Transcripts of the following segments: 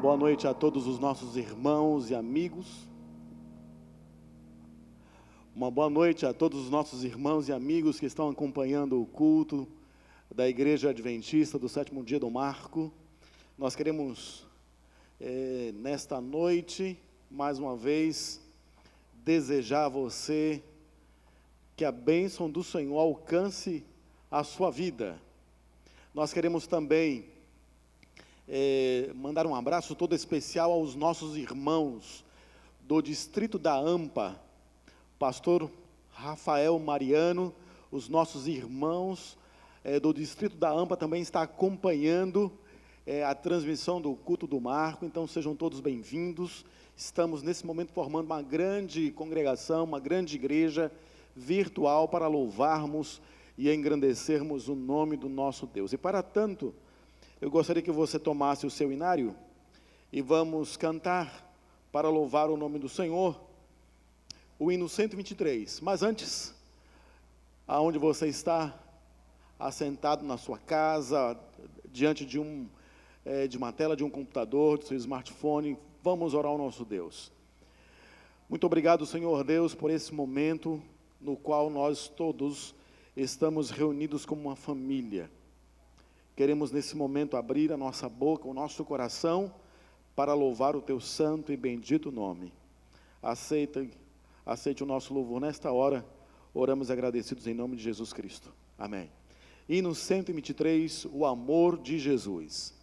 boa noite a todos os nossos irmãos e amigos. Uma boa noite a todos os nossos irmãos e amigos que estão acompanhando o culto da Igreja Adventista do Sétimo Dia do Marco. Nós queremos, nesta noite, mais uma vez, desejar a você que a bênção do Senhor alcance a sua vida. Nós queremos também mandar um abraço todo especial aos nossos irmãos do distrito da AMPA, pastor Rafael Mariano. Os nossos irmãos do distrito da AMPA também estão acompanhando a transmissão do culto do Marco, então sejam todos bem-vindos. Estamos nesse momento formando uma grande congregação, uma grande igreja virtual para louvarmos e engrandecermos o nome do nosso Deus. E para tanto, eu gostaria que você tomasse o seu inário e vamos cantar para louvar o nome do Senhor, o hino 123. Mas antes, aonde você está, assentado na sua casa, diante de uma tela de um computador, do seu smartphone, vamos orar ao nosso Deus. Muito obrigado, Senhor Deus, por esse momento no qual nós todos estamos reunidos como uma família. Queremos nesse momento abrir a nossa boca, o nosso coração, para louvar o Teu santo e bendito nome. Aceite o nosso louvor nesta hora, oramos agradecidos em nome de Jesus Cristo. Amém. Hino 123, o amor de Jesus.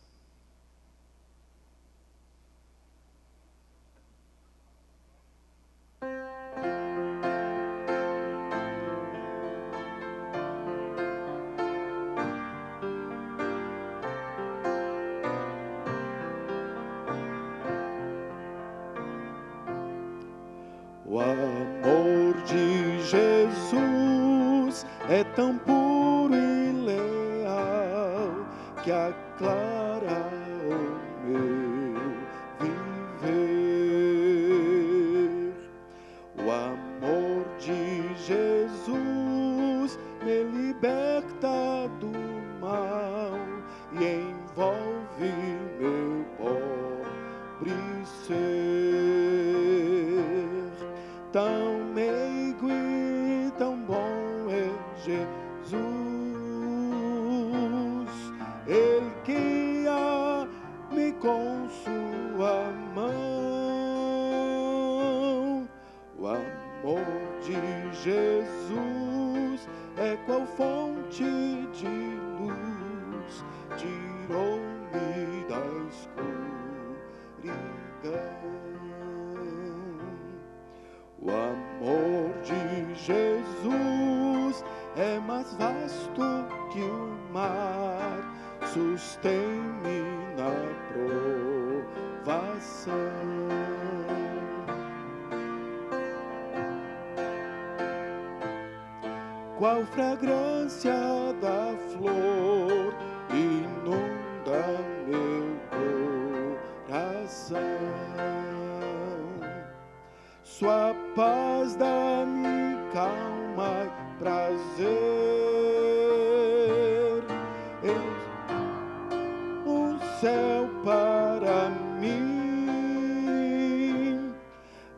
O amor de Jesus é tão puro e leal que aclara o meu viver. O amor de Jesus me liberta do mal e envolve meu pobre ser. Tão meigo e tão bom é Jesus, Ele guia-me com sua mão. O amor de Jesus é qual fonte de luz, tirou-me da escuridão. O amor de Jesus é mais vasto que o mar, sustém-me na provação. Qual fragrância da flor inunda meu coração. Sua paz dá-me calma e prazer. O céu para mim,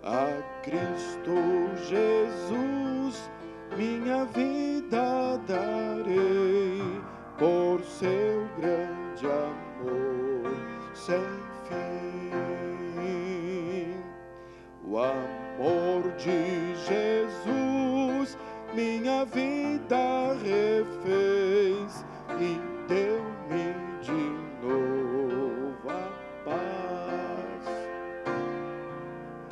a Cristo Jesus, minha vida darei por seu grande amor sem fim. O amor de Jesus minha vida refez e deu-me de novo a paz.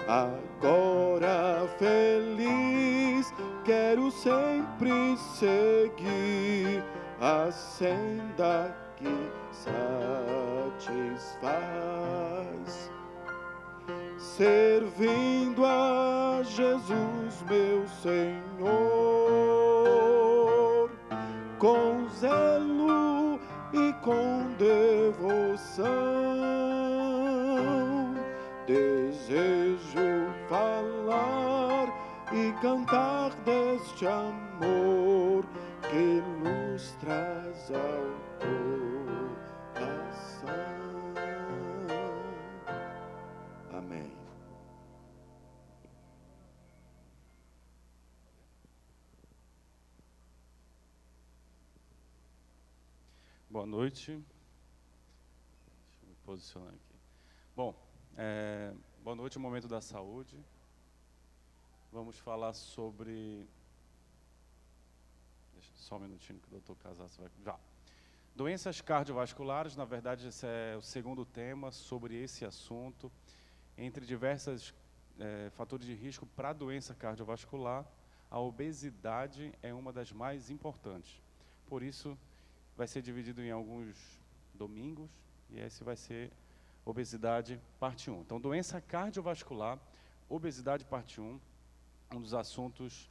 Agora feliz quero sempre seguir a senda que satisfaz, servindo a Jesus meu Senhor, com zelo e com devoção. Desejo falar e cantar deste amor que luz traz ao coração. Boa noite. Deixa eu me posicionar aqui. Bom, boa noite, Momento da Saúde. Vamos falar sobre... Deixa só um minutinho que o doutor Casasso vai... Já. Doenças cardiovasculares, na verdade, esse é o segundo tema sobre esse assunto. Entre diversos fatores de risco para a doença cardiovascular, a obesidade é uma das mais importantes. Por isso, vai ser dividido em alguns domingos, e esse vai ser obesidade parte 1. Então, doença cardiovascular, obesidade parte 1, um dos assuntos,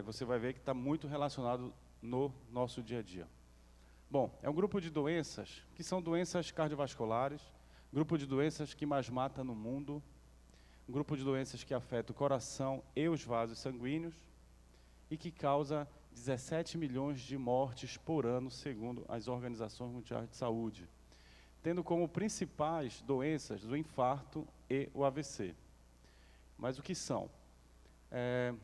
você vai ver que está muito relacionado no nosso dia a dia. Bom, é um grupo de doenças que são doenças cardiovasculares, grupo de doenças que mais mata no mundo, um grupo de doenças que afeta o coração e os vasos sanguíneos e que causa 17 milhões de mortes por ano, segundo as organizações mundiais de saúde, tendo como principais doenças o infarto e o AVC. Mas o que são?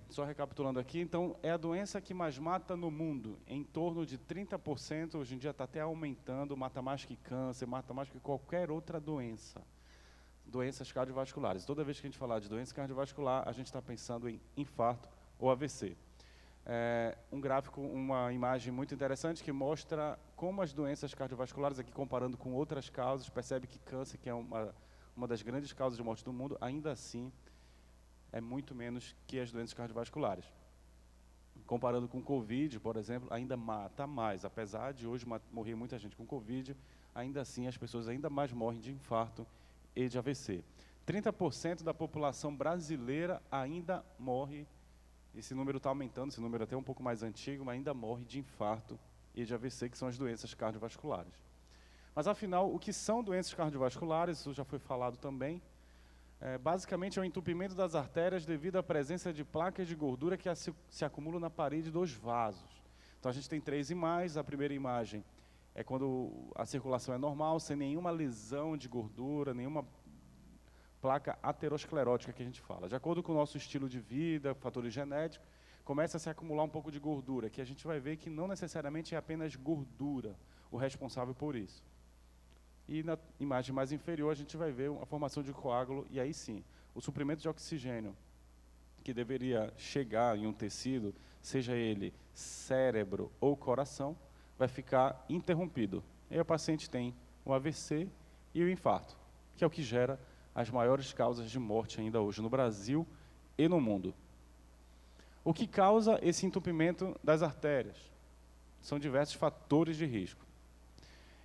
Só recapitulando aqui, então, é a doença que mais mata no mundo, em torno de 30%, hoje em dia está até aumentando, mata mais que câncer, mata mais que qualquer outra doença. Doenças cardiovasculares. Toda vez que a gente falar de doença cardiovascular, a gente está pensando em infarto ou AVC. Um gráfico, uma imagem muito interessante que mostra como as doenças cardiovasculares, aqui comparando com outras causas, percebe que câncer, que é uma das grandes causas de morte do mundo, ainda assim é muito menos que as doenças cardiovasculares. Comparando com Covid, por exemplo, ainda mata mais. Apesar de hoje morrer muita gente com Covid, ainda assim as pessoas ainda mais morrem de infarto e de AVC. 30% da população brasileira ainda morre, esse número está aumentando, esse número é até um pouco mais antigo, mas ainda morre de infarto e de AVC, que são as doenças cardiovasculares. Mas, afinal, o que são doenças cardiovasculares, isso já foi falado também, basicamente é o entupimento das artérias devido à presença de placas de gordura que se acumulam na parede dos vasos. Então, a gente tem 3 imagens. A primeira imagem é quando a circulação é normal, sem nenhuma lesão de gordura, nenhuma placa aterosclerótica que a gente fala. De acordo com o nosso estilo de vida, fatores genéticos, começa a se acumular um pouco de gordura, que a gente vai ver que não necessariamente é apenas gordura o responsável por isso. E na imagem mais inferior a gente vai ver a formação de coágulo, e aí sim, o suprimento de oxigênio que deveria chegar em um tecido, seja ele cérebro ou coração, vai ficar interrompido. E aí o paciente tem o AVC e o infarto, que é o que gera as maiores causas de morte ainda hoje no Brasil e no mundo. O que causa esse entupimento das artérias? São diversos fatores de risco.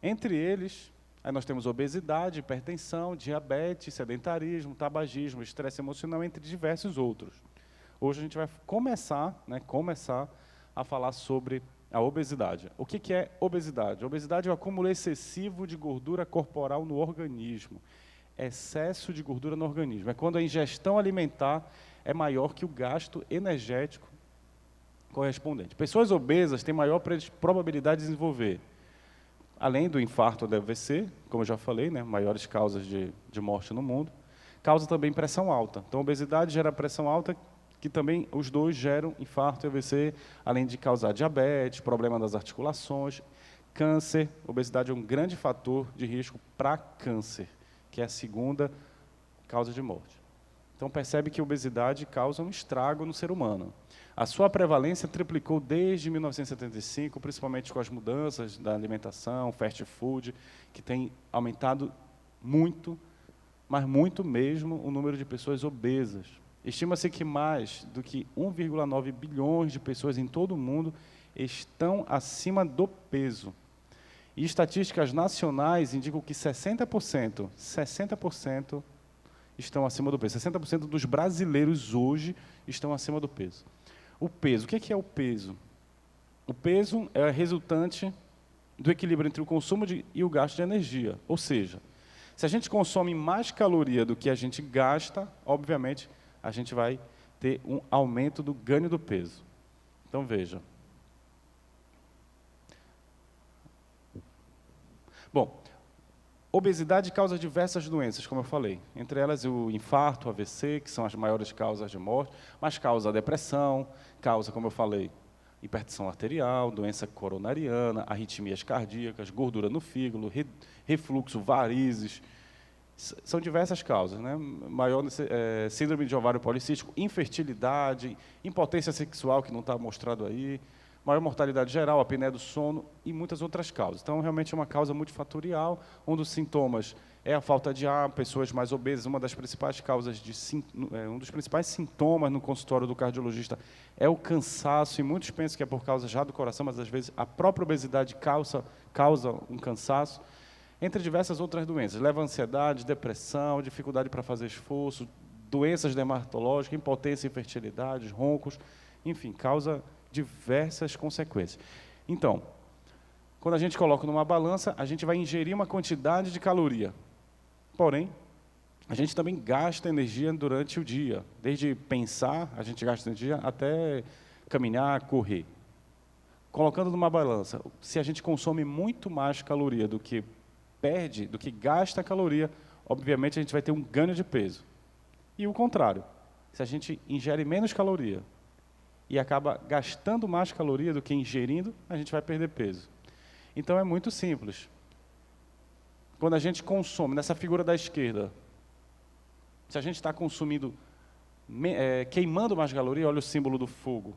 Entre eles, aí nós temos obesidade, hipertensão, diabetes, sedentarismo, tabagismo, estresse emocional, entre diversos outros. Hoje a gente vai começar a falar sobre a obesidade. O que é obesidade? Obesidade é o acúmulo excessivo de gordura corporal no organismo. Excesso de gordura no organismo. É quando a ingestão alimentar é maior que o gasto energético correspondente. Pessoas obesas têm maior probabilidade de desenvolver, além do infarto ou do AVC, como eu já falei, maiores causas de morte no mundo, causa também pressão alta. Então, a obesidade gera pressão alta, que também os dois geram infarto e AVC, além de causar diabetes, problema das articulações, câncer. Obesidade é um grande fator de risco para câncer, que é a segunda causa de morte. Então, percebe que a obesidade causa um estrago no ser humano. A sua prevalência triplicou desde 1975, principalmente com as mudanças da alimentação, fast food, que tem aumentado muito, mas muito mesmo, o número de pessoas obesas. Estima-se que mais do que 1,9 bilhões de pessoas em todo o mundo estão acima do peso. E estatísticas nacionais indicam que 60% estão acima do peso. 60% dos brasileiros hoje estão acima do peso. O peso, o que é o peso? O peso é resultante do equilíbrio entre o consumo e o gasto de energia. Ou seja, se a gente consome mais caloria do que a gente gasta, obviamente, a gente vai ter um aumento do ganho do peso. Então, veja. Bom, obesidade causa diversas doenças, como eu falei. Entre elas, o infarto, o AVC, que são as maiores causas de morte, mas causa a depressão, causa, como eu falei, hipertensão arterial, doença coronariana, arritmias cardíacas, gordura no fígado, refluxo, varizes. São diversas causas, né? Síndrome de ovário policístico, infertilidade, impotência sexual, que não está mostrado aí, maior mortalidade geral, apneia do sono e muitas outras causas. Então, realmente é uma causa multifatorial. Um dos sintomas é a falta de ar, pessoas mais obesas. Uma das principais causas um dos principais sintomas no consultório do cardiologista é o cansaço, e muitos pensam que é por causa já do coração, mas às vezes a própria obesidade causa um cansaço, entre diversas outras doenças. Leva a ansiedade, depressão, dificuldade para fazer esforço, doenças dermatológicas, impotência, infertilidade, roncos, enfim, causa diversas consequências. Então, quando a gente coloca numa balança, a gente vai ingerir uma quantidade de caloria. Porém, a gente também gasta energia durante o dia. Desde pensar, a gente gasta energia, até caminhar, correr. Colocando numa balança, se a gente consome muito mais caloria do que perde, do que gasta caloria, obviamente a gente vai ter um ganho de peso. E o contrário, se a gente ingere menos caloria e acaba gastando mais caloria do que ingerindo, a gente vai perder peso. Então é muito simples. Quando a gente consome, nessa figura da esquerda, se a gente está consumindo, queimando mais caloria, olha o símbolo do fogo.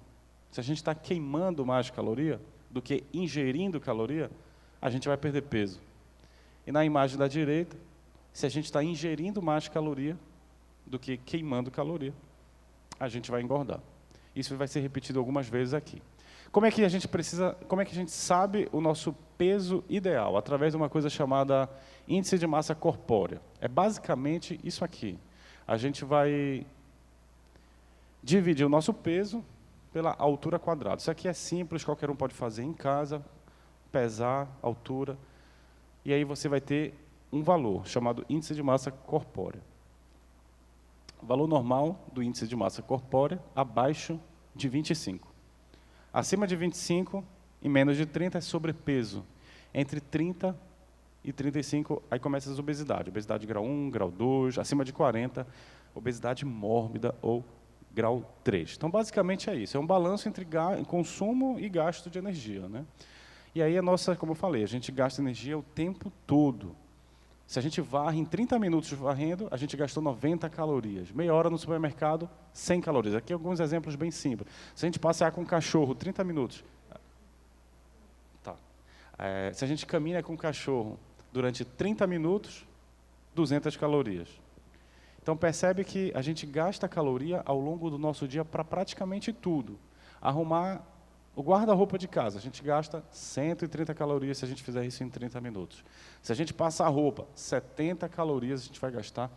Se a gente está queimando mais caloria do que ingerindo caloria, a gente vai perder peso. E na imagem da direita, se a gente está ingerindo mais caloria do que queimando caloria, a gente vai engordar. Isso vai ser repetido algumas vezes aqui. Como é que a gente sabe o nosso peso ideal? Através de uma coisa chamada índice de massa corpórea. É basicamente isso aqui. A gente vai dividir o nosso peso pela altura quadrada. Isso aqui é simples, qualquer um pode fazer em casa, pesar, altura, e aí você vai ter um valor chamado índice de massa corpórea. O valor normal do índice de massa corpórea abaixo de 25. Acima de 25 e menos de 30 é sobrepeso. Entre 30 e 35, aí começa as obesidades. Obesidade grau 1, grau 2, acima de 40, obesidade mórbida ou grau 3. Então, basicamente é isso. É um balanço entre consumo e gasto de energia, né? E aí, como eu falei, a gente gasta energia o tempo todo. Se a gente varre em 30 minutos varrendo, a gente gastou 90 calorias. Meia hora no supermercado, 100 calorias. Aqui alguns exemplos bem simples. Se a gente passear com um cachorro 30 minutos... Tá. Se a gente caminha com um cachorro durante 30 minutos, 200 calorias. Então, percebe que a gente gasta caloria ao longo do nosso dia para praticamente tudo. Arrumar o guarda-roupa de casa, a gente gasta 130 calorias se a gente fizer isso em 30 minutos. Se a gente passar a roupa, 70 calorias a gente vai gastar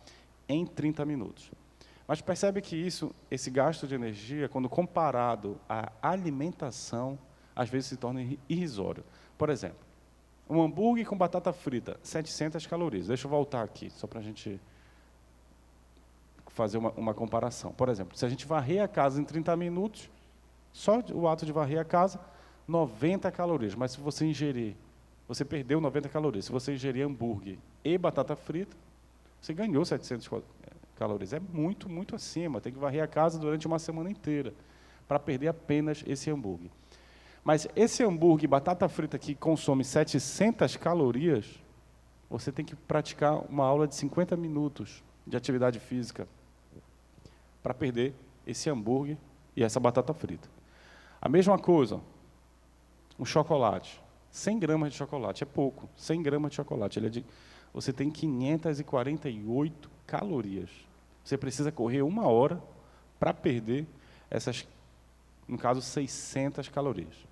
em 30 minutos. Mas percebe que esse gasto de energia, quando comparado à alimentação, às vezes se torna irrisório. Por exemplo, um hambúrguer com batata frita, 700 calorias. Deixa eu voltar aqui, só para a gente fazer uma comparação. Por exemplo, se a gente varrer a casa em 30 minutos, só o ato de varrer a casa, 90 calorias. Mas se você ingerir, você perdeu 90 calorias. Se você ingerir hambúrguer e batata frita, você ganhou 700 calorias. É muito, muito acima. Tem que varrer a casa durante uma semana inteira para perder apenas esse hambúrguer. Mas esse hambúrguer e batata frita que consome 700 calorias, você tem que praticar uma aula de 50 minutos de atividade física para perder esse hambúrguer e essa batata frita. A mesma coisa, um chocolate. 100 gramas de chocolate, é pouco. 100 gramas de chocolate. Você tem 548 calorias. Você precisa correr 1 hora para perder essas, no caso, 600 calorias.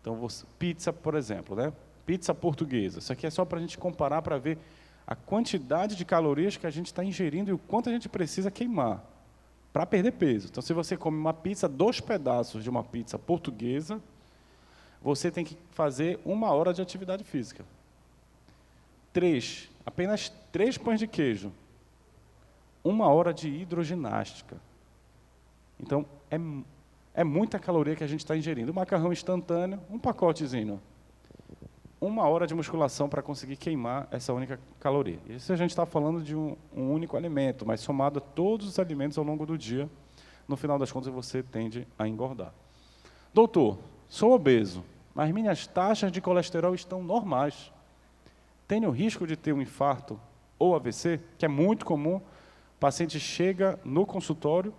Então, pizza, por exemplo, né? Pizza portuguesa. Isso aqui é só para a gente comparar, para ver a quantidade de calorias que a gente está ingerindo e o quanto a gente precisa queimar para perder peso. Então, se você come uma pizza, 2 pedaços de uma pizza portuguesa, você tem que fazer 1 hora de atividade física. Apenas 3 pães de queijo, 1 hora de hidroginástica. Então, é muita caloria que a gente está ingerindo. O macarrão instantâneo, um pacotezinho. 1 hora de musculação para conseguir queimar essa única caloria. Isso a gente está falando de um único alimento, mas somado a todos os alimentos ao longo do dia, no final das contas você tende a engordar. doutor, sou obeso, mas minhas taxas de colesterol estão normais. Tenho risco de ter um infarto ou AVC, que é muito comum. O paciente chega no consultório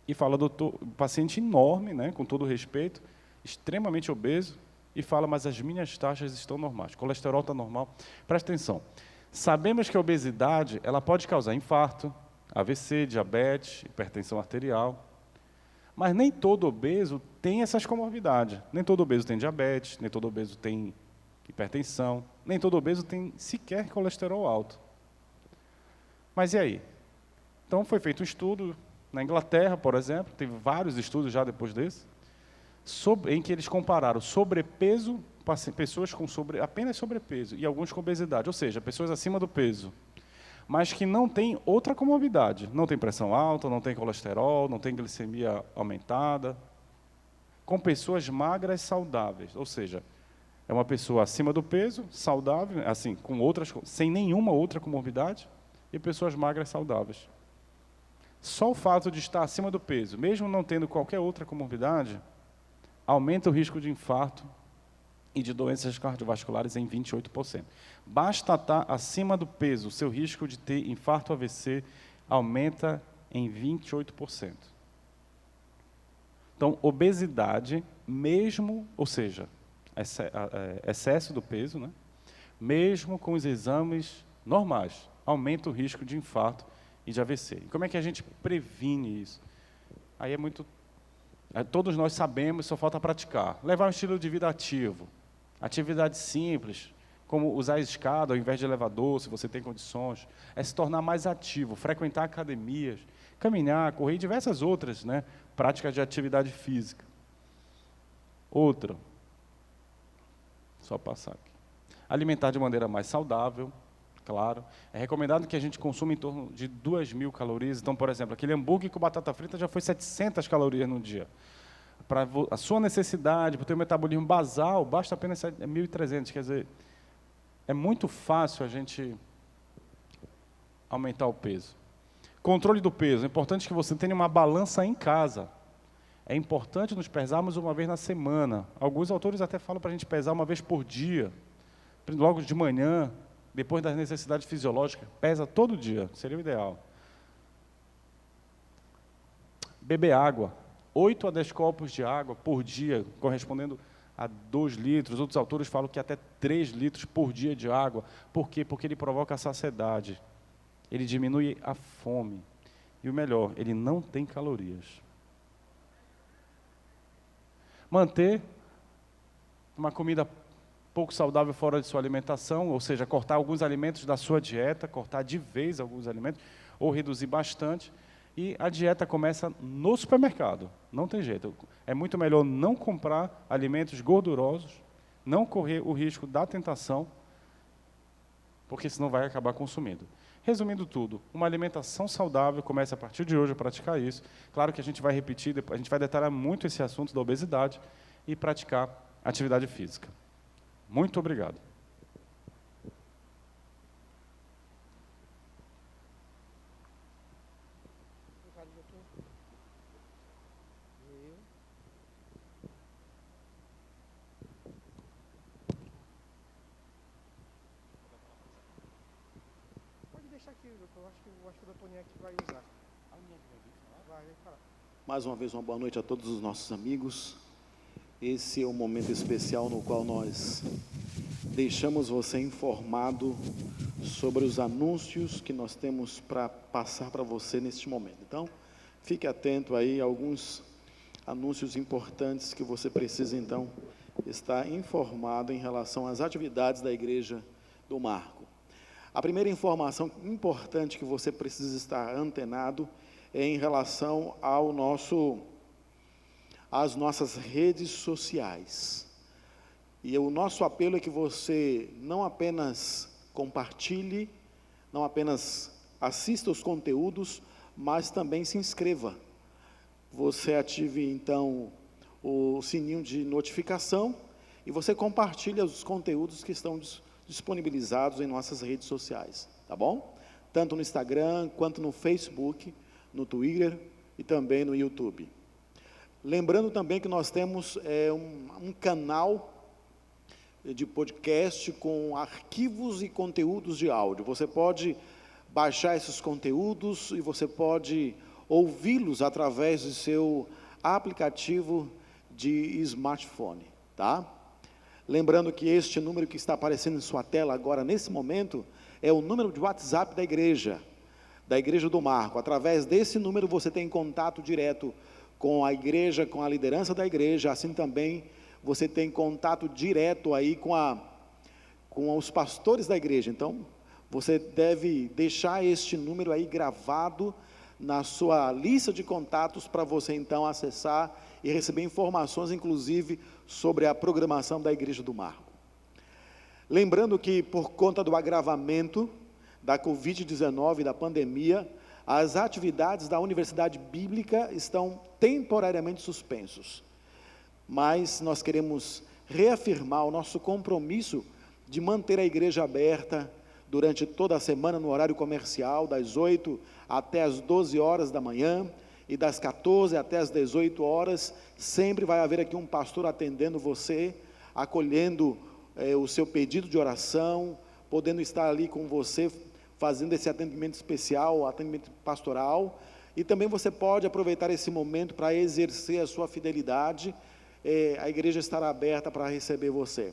e fala, doutor, paciente enorme, né, com todo respeito, extremamente obeso, e fala, mas as minhas taxas estão normais, o colesterol está normal. Presta atenção, sabemos que a obesidade ela pode causar infarto, AVC, diabetes, hipertensão arterial, mas nem todo obeso tem essas comorbidades. Nem todo obeso tem diabetes, nem todo obeso tem hipertensão, nem todo obeso tem sequer colesterol alto. Mas e aí? Então foi feito um estudo na Inglaterra, por exemplo, teve vários estudos já depois desse, em que eles compararam sobrepeso, pessoas com apenas sobrepeso e alguns com obesidade, ou seja, pessoas acima do peso, mas que não têm outra comorbidade, não tem pressão alta, não tem colesterol, não tem glicemia aumentada, com pessoas magras saudáveis, ou seja, é uma pessoa acima do peso, saudável, assim, com outras, sem nenhuma outra comorbidade, e pessoas magras saudáveis. Só o fato de estar acima do peso, mesmo não tendo qualquer outra comorbidade, aumenta o risco de infarto e de doenças cardiovasculares em 28%. Basta estar acima do peso, o seu risco de ter infarto ou AVC aumenta em 28%. Então, obesidade, mesmo, ou seja, excesso do peso, né? Mesmo com os exames normais, aumenta o risco de infarto e de AVC. E como é que a gente previne isso? Aí é muito... todos nós sabemos, só falta praticar. Levar um estilo de vida ativo, atividades simples, como usar a escada ao invés de elevador, se você tem condições, é se tornar mais ativo, frequentar academias, caminhar, correr e diversas outras, né, práticas de atividade física. Outra, só passar aqui. Alimentar de maneira mais saudável, claro. É recomendado que a gente consuma em torno de 2.000 calorias. Então, por exemplo, aquele hambúrguer com batata frita já foi 700 calorias no dia. Para a sua necessidade, para o teu metabolismo basal, basta apenas 1.300. Quer dizer, é muito fácil a gente aumentar o peso. Controle do peso. É importante que você tenha uma balança em casa. É importante nos pesarmos uma vez na semana. Alguns autores até falam para a gente pesar uma vez por dia. Logo de manhã, depois das necessidades fisiológicas, pesa todo dia, seria o ideal. Beber água. 8 a 10 copos de água por dia, correspondendo a 2 litros. Outros autores falam que até 3 litros por dia de água. Por quê? Porque ele provoca a saciedade. Ele diminui a fome. E o melhor, ele não tem calorias. Manter uma comida pouco saudável fora de sua alimentação, ou seja, cortar alguns alimentos da sua dieta, cortar de vez alguns alimentos, ou reduzir bastante. E a dieta começa no supermercado, não tem jeito. É muito melhor não comprar alimentos gordurosos, não correr o risco da tentação, porque senão vai acabar consumindo. Resumindo tudo, uma alimentação saudável, começa a partir de hoje a praticar isso. Claro que a gente vai repetir, a gente vai detalhar muito esse assunto da obesidade e praticar atividade física. Muito obrigado. Pode deixar aqui, doutor. Eu acho que o doutor Niek vai usar. Vai falar. Mais uma vez, uma boa noite a todos os nossos amigos. Esse é um momento especial no qual nós deixamos você informado sobre os anúncios que nós temos para passar para você neste momento. Então, fique atento aí a alguns anúncios importantes que você precisa, então, estar informado em relação às atividades da Igreja do Marco. A primeira informação importante que você precisa estar antenado é em relação às nossas redes sociais. E o nosso apelo é que você não apenas compartilhe, não apenas assista os conteúdos, mas também se inscreva. Você ative, então, o sininho de notificação e você compartilha os conteúdos que estão disponibilizados em nossas redes sociais, tá bom? Tanto no Instagram, quanto no Facebook, no Twitter e também no YouTube. Lembrando também que nós temos um canal de podcast com arquivos e conteúdos de áudio. Você pode baixar esses conteúdos e você pode ouvi-los através do seu aplicativo de smartphone, tá? Lembrando que este número que está aparecendo em sua tela agora, nesse momento, é o número de WhatsApp da Igreja do Marco. Através desse número você tem contato direto com a igreja, com a liderança da igreja, assim também você tem contato direto aí com os pastores da igreja. Então, você deve deixar este número aí gravado na sua lista de contatos para você então acessar e receber informações, inclusive, sobre a programação da Igreja do Marco. Lembrando que, por conta do agravamento da Covid-19, da pandemia, as atividades da Universidade Bíblica estão temporariamente suspensos. Mas nós queremos reafirmar o nosso compromisso de manter a igreja aberta durante toda a semana no horário comercial, das 8 até as 12 horas da manhã, e das 14 até as 18 horas, sempre vai haver aqui um pastor atendendo você, acolhendo o seu pedido de oração, podendo estar ali com você, fazendo esse atendimento especial, atendimento pastoral, e também você pode aproveitar esse momento para exercer a sua fidelidade. A igreja estará aberta para receber você.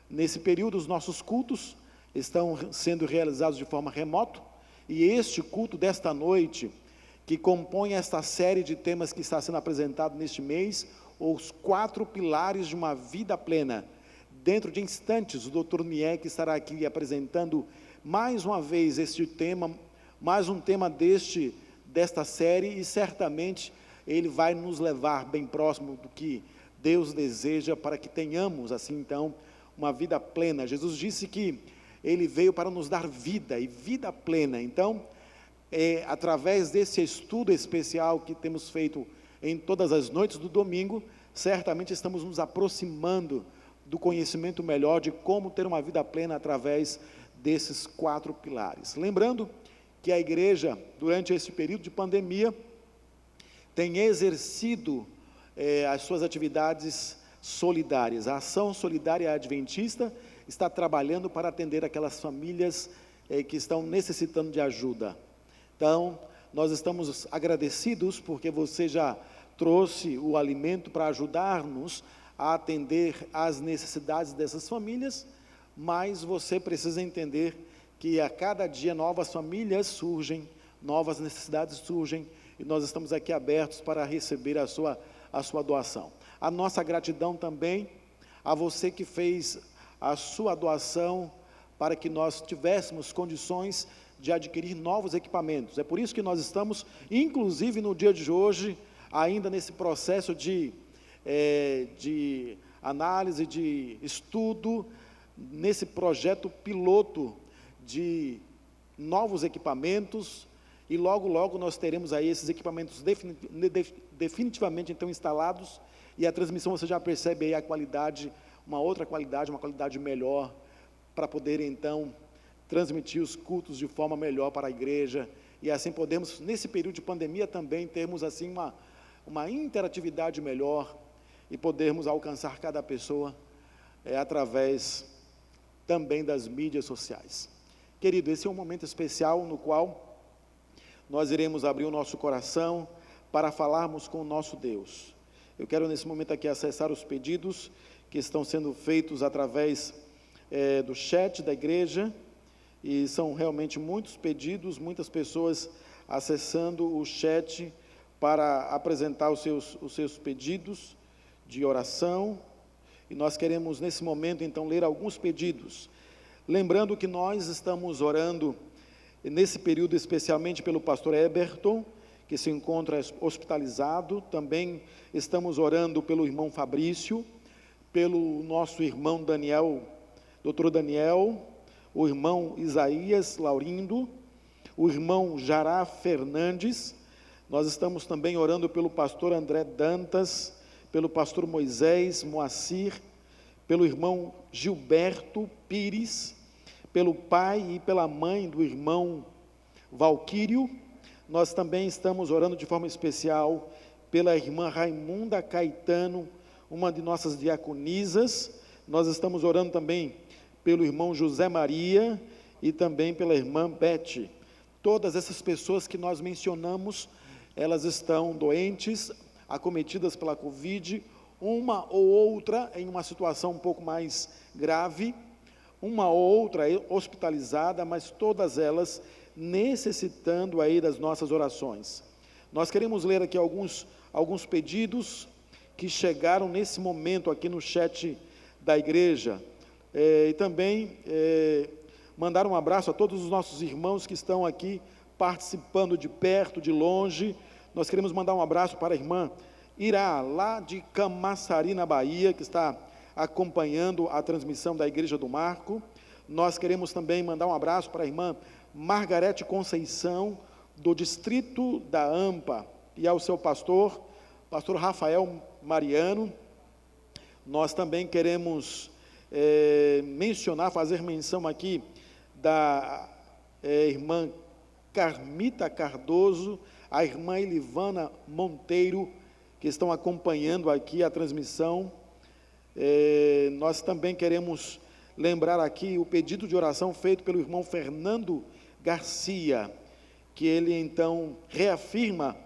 Nesse período, os nossos cultos estão sendo realizados de forma remota, e este culto desta noite, que compõe esta série de temas que está sendo apresentado neste mês, os 4 pilares de uma vida plena. Dentro de instantes, o Dr. Mieck estará aqui apresentando mais uma vez este tema, mais um tema desta série, e certamente ele vai nos levar bem próximo do que Deus deseja para que tenhamos, assim então, uma vida plena. Jesus disse que Ele veio para nos dar vida, e vida plena. Então, através desse estudo especial que temos feito em todas as noites do domingo, certamente estamos nos aproximando do conhecimento melhor de como ter uma vida plena através desses 4 pilares. Lembrando que a igreja, durante esse período de pandemia, tem exercido as suas atividades solidárias. A Ação Solidária Adventista está trabalhando para atender aquelas famílias que estão necessitando de ajuda. Então, nós estamos agradecidos porque você já trouxe o alimento para ajudar-nos a atender às necessidades dessas famílias, mas você precisa entender que a cada dia novas famílias surgem, novas necessidades surgem, e nós estamos aqui abertos para receber a sua doação. A nossa gratidão também a você que fez a sua doação para que nós tivéssemos condições de adquirir novos equipamentos. É por isso que nós estamos, inclusive no dia de hoje, ainda nesse processo de análise, de estudo, nesse projeto piloto de novos equipamentos, e logo, logo nós teremos aí esses equipamentos definitivamente então instalados, e a transmissão você já percebe aí a qualidade, uma qualidade melhor, para poder então transmitir os cultos de forma melhor para a igreja, e assim podemos, nesse período de pandemia também, termos assim uma interatividade melhor, e podermos alcançar cada pessoa através também das mídias sociais. Querido, esse é um momento especial no qual nós iremos abrir o nosso coração para falarmos com o nosso Deus. Eu quero nesse momento aqui acessar os pedidos que estão sendo feitos através do chat da igreja, e são realmente muitos pedidos, muitas pessoas acessando o chat para apresentar os seus pedidos de oração, e nós queremos nesse momento então ler alguns pedidos, lembrando que nós estamos orando nesse período especialmente pelo pastor Eberton, que se encontra hospitalizado. Também estamos orando pelo irmão Fabrício, pelo nosso irmão Daniel, doutor Daniel, o irmão Isaías Laurindo, o irmão Jará Fernandes. Nós estamos também orando pelo pastor André Dantas, pelo pastor Moisés Moacir, pelo irmão Gilberto Pires, pelo pai e pela mãe do irmão Valquírio. Nós também estamos orando de forma especial pela irmã Raimunda Caetano, uma de nossas diaconisas. Nós estamos orando também pelo irmão José Maria e também pela irmã Beth. Todas essas pessoas que nós mencionamos, elas estão doentes, acometidas pela Covid, uma ou outra em uma situação um pouco mais grave, uma ou outra hospitalizada, mas todas elas necessitando aí das nossas orações. Nós queremos ler aqui alguns pedidos que chegaram nesse momento aqui no chat da igreja, e também mandar um abraço a todos os nossos irmãos que estão aqui participando de perto, de longe. Nós queremos mandar um abraço para a irmã Irá, lá de Camaçari, na Bahia, que está acompanhando a transmissão da Igreja do Marco. Nós queremos também mandar um abraço para a irmã Margarete Conceição, do distrito da AMPA, e ao seu pastor Rafael Mariano. Nós também queremos mencionar, fazer menção aqui da irmã Carmita Cardoso, a irmã Elivana Monteiro, que estão acompanhando aqui a transmissão. Nós também queremos lembrar aqui o pedido de oração feito pelo irmão Fernando Garcia, que ele então reafirma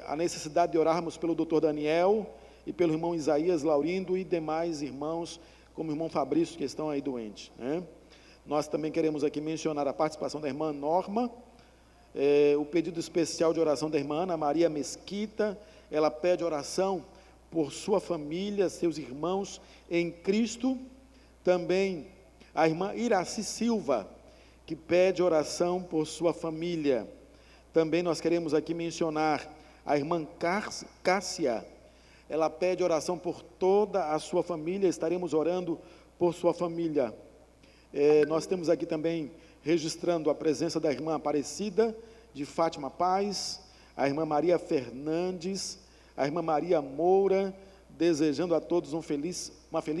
a necessidade de orarmos pelo doutor Daniel e pelo irmão Isaías Laurindo e demais irmãos, como o irmão Fabrício, que estão aí doentes, né? Nós também queremos aqui mencionar a participação da irmã Norma, o pedido especial de oração da irmã Ana Maria Mesquita. Ela pede oração por sua família, seus irmãos em Cristo. Também a irmã Iraci Silva, que pede oração por sua família. Também nós queremos aqui mencionar a irmã Cássia. Ela pede oração por toda a sua família. Estaremos orando por sua família. Nós temos aqui também registrando a presença da irmã Aparecida de Fátima Paz, a irmã Maria Fernandes, a irmã Maria Moura, desejando a todos uma feliz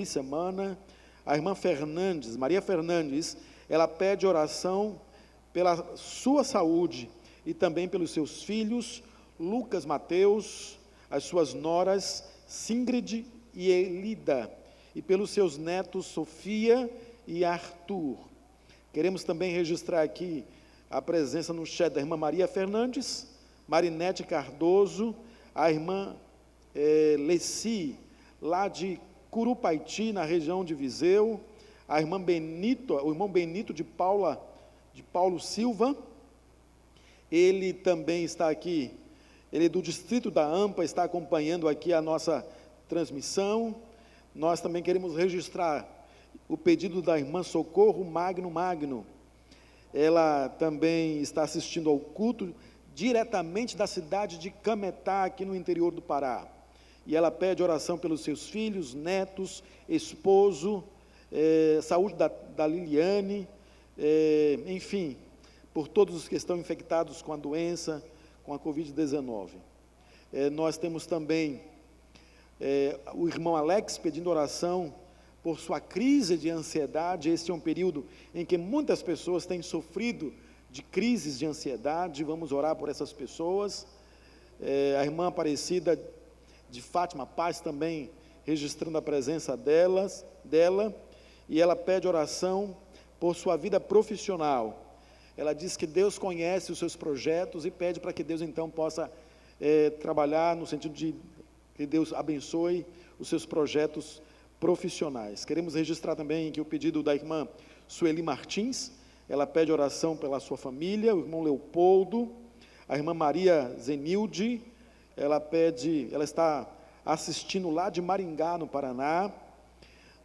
semana. A irmã Fernandes, Maria Fernandes, ela pede oração pela sua saúde e também pelos seus filhos, Lucas Mateus, as suas noras, Singrid e Elida, e pelos seus netos, Sofia e Arthur. Queremos também registrar aqui a presença no chat da irmã Maria Fernandes, Marinete Cardoso, a irmã Leci, lá de Curupaiti, na região de Viseu, a irmã Benito, o irmão Benito de Paulo Silva. Ele também está aqui, ele é do distrito da AMPA, está acompanhando aqui a nossa transmissão. Nós também queremos registrar o pedido da irmã Socorro Magno. Ela também está assistindo ao culto diretamente da cidade de Cametá, aqui no interior do Pará. E ela pede oração pelos seus filhos, netos, esposo, saúde da Liliane, enfim, por todos os que estão infectados com a doença, com a Covid-19. Nós temos também o irmão Alex pedindo oração por sua crise de ansiedade. Este é um período em que muitas pessoas têm sofrido de crises de ansiedade. Vamos orar por essas pessoas. A irmã Aparecida de Fátima Paz também registrando a presença dela, e ela pede oração por sua vida profissional. Ela diz que Deus conhece os seus projetos e pede para que Deus então possa trabalhar no sentido de que Deus abençoe os seus projetos profissionais. Queremos registrar também que o pedido da irmã Sueli Martins, ela pede oração pela sua família, o irmão Leopoldo, a irmã Maria Zenilde, ela está assistindo lá de Maringá, no Paraná.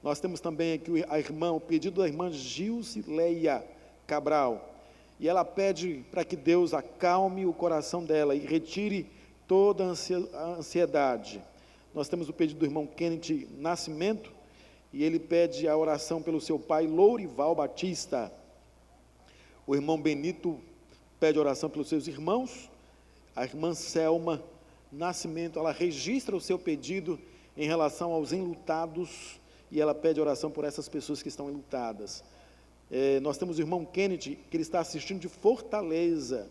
Nós temos também aqui o pedido da irmã Gilcileia Cabral, e ela pede para que Deus acalme o coração dela e retire toda a ansiedade. Nós temos o pedido do irmão Kenneth Nascimento, e ele pede a oração pelo seu pai Lourival Batista. O irmão Benito pede oração pelos seus irmãos. A irmã Selma Nascimento, ela registra o seu pedido em relação aos enlutados, e ela pede oração por essas pessoas que estão enlutadas. Nós temos o irmão Kenneth, que ele está assistindo de Fortaleza.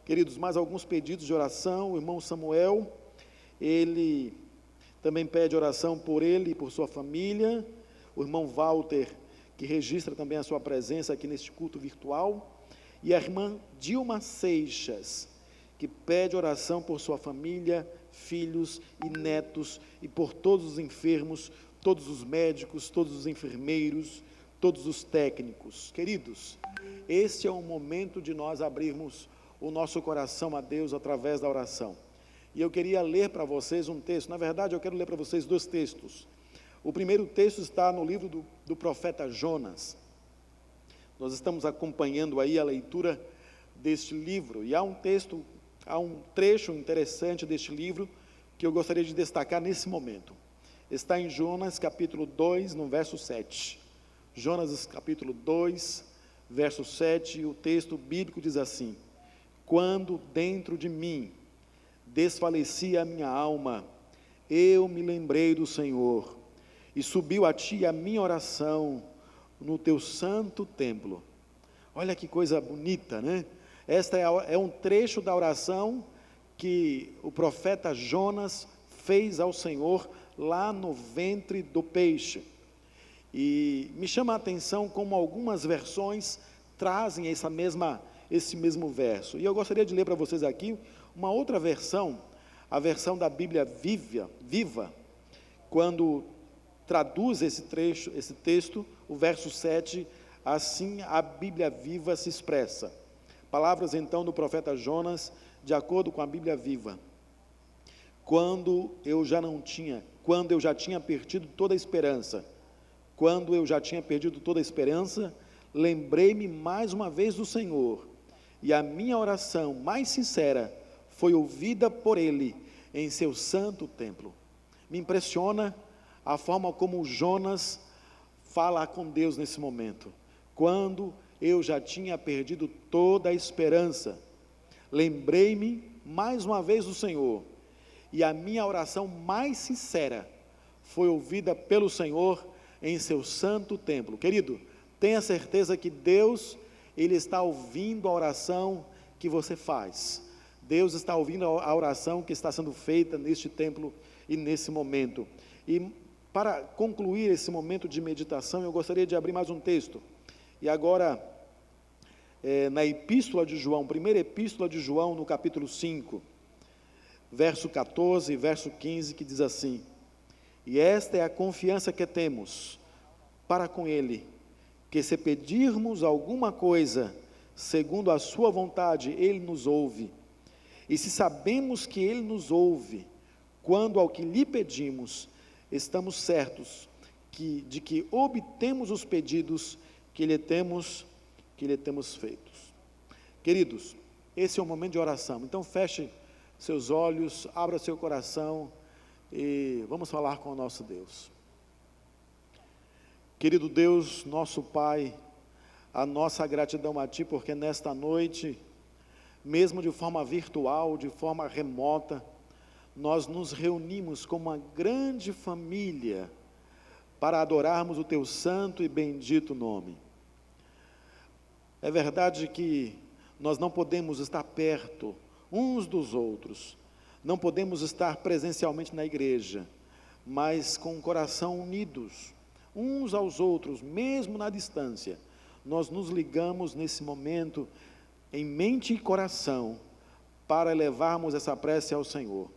Queridos, mais alguns pedidos de oração. O irmão Samuel, ele também pede oração por ele e por sua família. O irmão Walter, que registra também a sua presença aqui neste culto virtual. E a irmã Dilma Seixas, que pede oração por sua família, filhos e netos, e por todos os enfermos, todos os médicos, todos os enfermeiros, todos os técnicos. Queridos, este é o momento de nós abrirmos o nosso coração a Deus através da oração. E eu queria ler para vocês um texto. Na verdade, eu quero ler para vocês 2 textos. O primeiro texto está no livro do profeta Jonas. Nós estamos acompanhando aí a leitura deste livro, e há um trecho interessante deste livro que eu gostaria de destacar nesse momento. Está em Jonas capítulo 2, no verso 7. Jonas capítulo 2, verso 7, e o texto bíblico diz assim: quando dentro de mim desfalecia a minha alma, eu me lembrei do Senhor, e subiu a ti a minha oração no teu santo templo. Olha que coisa bonita, né? Esta é um trecho da oração que o profeta Jonas fez ao Senhor lá no ventre do peixe. E me chama a atenção como algumas versões trazem esse mesmo verso. E eu gostaria de ler para vocês aqui uma outra versão, a versão da Bíblia Viva, quando traduz esse texto, o verso 7, assim a Bíblia Viva se expressa. Palavras então do profeta Jonas, de acordo com a Bíblia Viva. Quando eu já tinha perdido toda a esperança, lembrei-me mais uma vez do Senhor, e a minha oração mais sincera foi ouvida por Ele em seu santo templo. Me impressiona a forma como Jonas fala com Deus nesse momento. Quando eu já tinha perdido toda a esperança, lembrei-me mais uma vez do Senhor, e a minha oração mais sincera foi ouvida pelo Senhor em seu santo templo. Querido, tenha certeza que Deus, Ele está ouvindo a oração que você faz. Deus está ouvindo a oração que está sendo feita neste templo e nesse momento. E para concluir esse momento de meditação, eu gostaria de abrir mais um texto. E agora, na Epístola de João, primeira Epístola de João, no capítulo 5, verso 14 e verso 15, que diz assim: e esta é a confiança que temos para com Ele, que se pedirmos alguma coisa, segundo a sua vontade, Ele nos ouve. E se sabemos que Ele nos ouve, quando ao que lhe pedimos, estamos certos de que obtemos os pedidos que lhe temos feitos. Queridos, esse é o momento de oração. Então feche seus olhos, abra seu coração e vamos falar com o nosso Deus. Querido Deus, nosso Pai, a nossa gratidão a Ti, porque nesta noite, mesmo de forma virtual, de forma remota, nós nos reunimos como uma grande família para adorarmos o Teu santo e bendito nome. É verdade que nós não podemos estar perto uns dos outros, não podemos estar presencialmente na igreja, mas com o coração unidos, uns aos outros, mesmo na distância, nós nos ligamos nesse momento, em mente e coração, para elevarmos essa prece ao Senhor.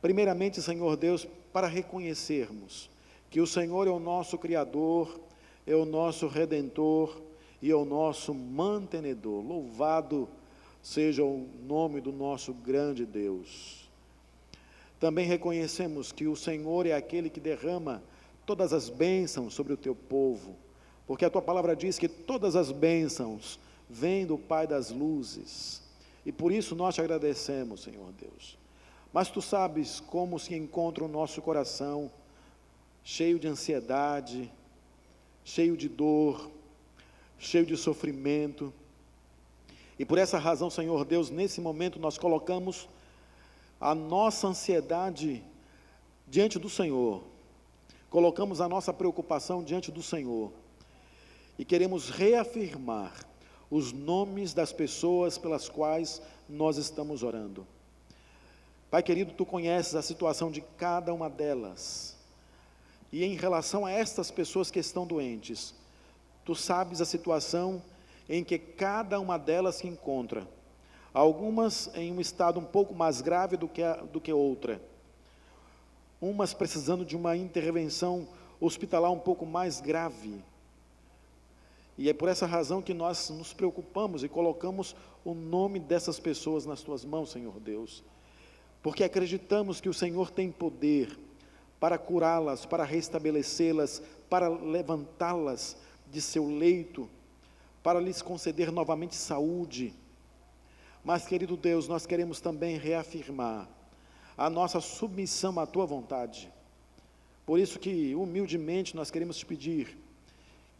Primeiramente, Senhor Deus, para reconhecermos que o Senhor é o nosso Criador, é o nosso Redentor e é o nosso mantenedor. Louvado seja o nome do nosso grande Deus. Também reconhecemos que o Senhor é aquele que derrama todas as bênçãos sobre o Teu povo, porque a Tua palavra diz que todas as bênçãos vêm do Pai das luzes, e por isso nós Te agradecemos, Senhor Deus. Mas Tu sabes como se encontra o nosso coração, cheio de ansiedade, cheio de dor, cheio de sofrimento, e por essa razão, Senhor Deus, nesse momento nós colocamos a nossa ansiedade diante do Senhor, colocamos a nossa preocupação diante do Senhor, e queremos reafirmar os nomes das pessoas pelas quais nós estamos orando. Pai querido, Tu conheces a situação de cada uma delas, e em relação a estas pessoas que estão doentes, Tu sabes a situação em que cada uma delas se encontra, algumas em um estado um pouco mais grave do que outra, umas precisando de uma intervenção hospitalar um pouco mais grave, e é por essa razão que nós nos preocupamos e colocamos o nome dessas pessoas nas Tuas mãos, Senhor Deus, porque acreditamos que o Senhor tem poder para curá-las, para restabelecê-las, para levantá-las de seu leito, para lhes conceder novamente saúde. Mas, querido Deus, nós queremos também reafirmar a nossa submissão à Tua vontade. Por isso que, humildemente, nós queremos Te pedir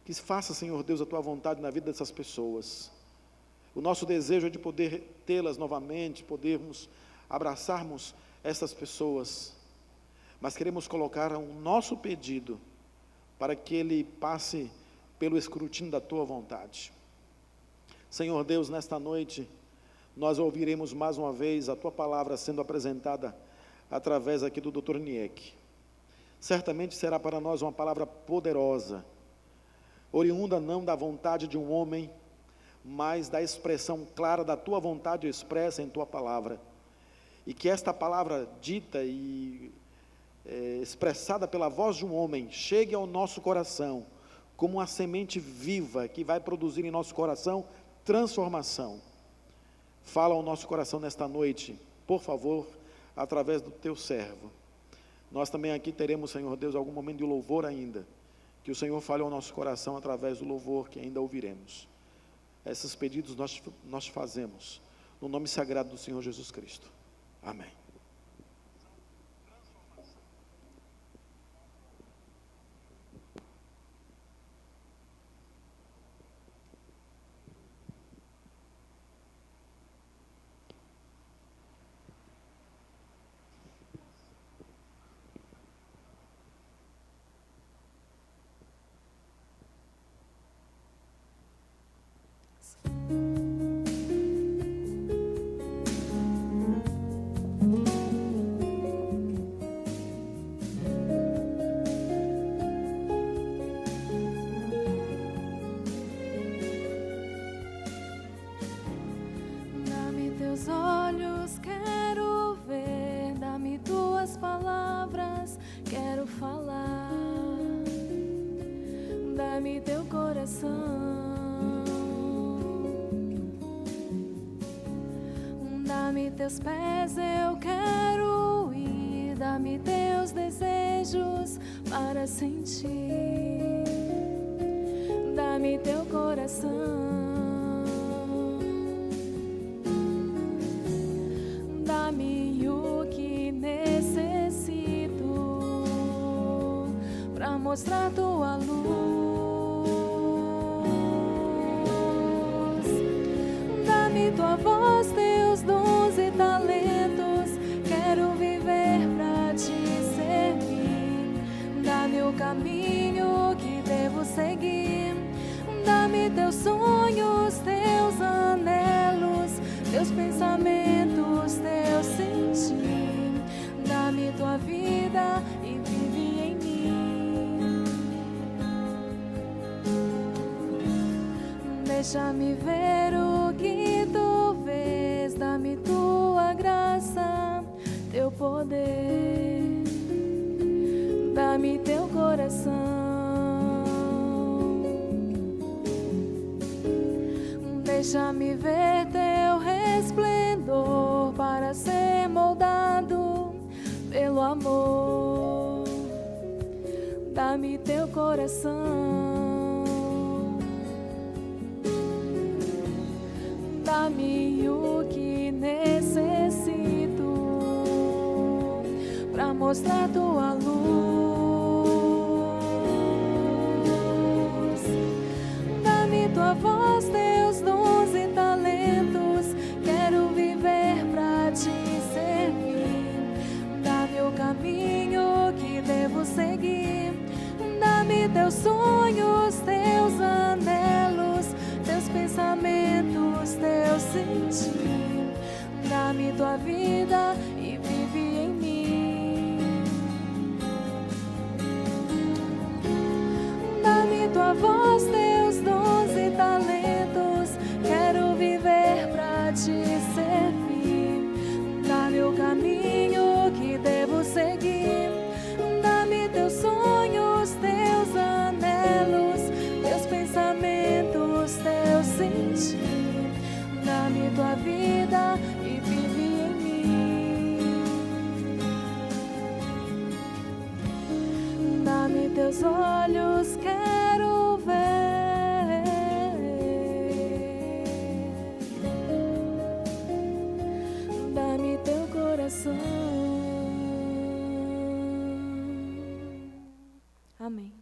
que faça, Senhor Deus, a Tua vontade na vida dessas pessoas. O nosso desejo é de poder tê-las novamente, podermos abraçarmos essas pessoas, mas queremos colocar o nosso pedido para que ele passe pelo escrutínio da Tua vontade. Senhor Deus, nesta noite, nós ouviremos mais uma vez a Tua palavra sendo apresentada através aqui do Dr. Niek. Certamente será para nós uma palavra poderosa, oriunda não da vontade de um homem, mas da expressão clara da Tua vontade expressa em Tua palavra. E que esta palavra dita e expressada pela voz de um homem chegue ao nosso coração como uma semente viva que vai produzir em nosso coração transformação. Fala ao nosso coração nesta noite, por favor, através do Teu servo. Nós também aqui teremos, Senhor Deus, algum momento de louvor ainda, que o Senhor fale ao nosso coração através do louvor que ainda ouviremos. Esses pedidos nós fazemos no nome sagrado do Senhor Jesus Cristo. Amém. Dá-me teu coração, dá-me teus pés, eu quero ir, dá-me teus desejos para sentir, dá-me teu coração, dá-me o que necessito para mostrar tua luz. Tua voz, teus dons e talentos, quero viver pra te servir. Dá-me o caminho que devo seguir, dá-me teus sonhos, teus anelos, teus pensamentos, teu sentir. Dá-me tua vida e vive em mim. Deixa-me ver o que tu vês, dá-me tua graça, teu poder, dá-me teu coração, deixa-me ver teu resplendor para ser moldado pelo amor, dá-me teu coração. Dá-me o que necessito para mostrar tua luz. Dá-me tua voz, teus dons e talentos, quero viver para te servir. Dá-me o caminho que devo seguir, dá-me teus sonhos, teus anelos, teus pensamentos, Dá-me tua vida e vive em mim. Dá-me teus olhos, quero ver. Dá-me teu coração. Amém.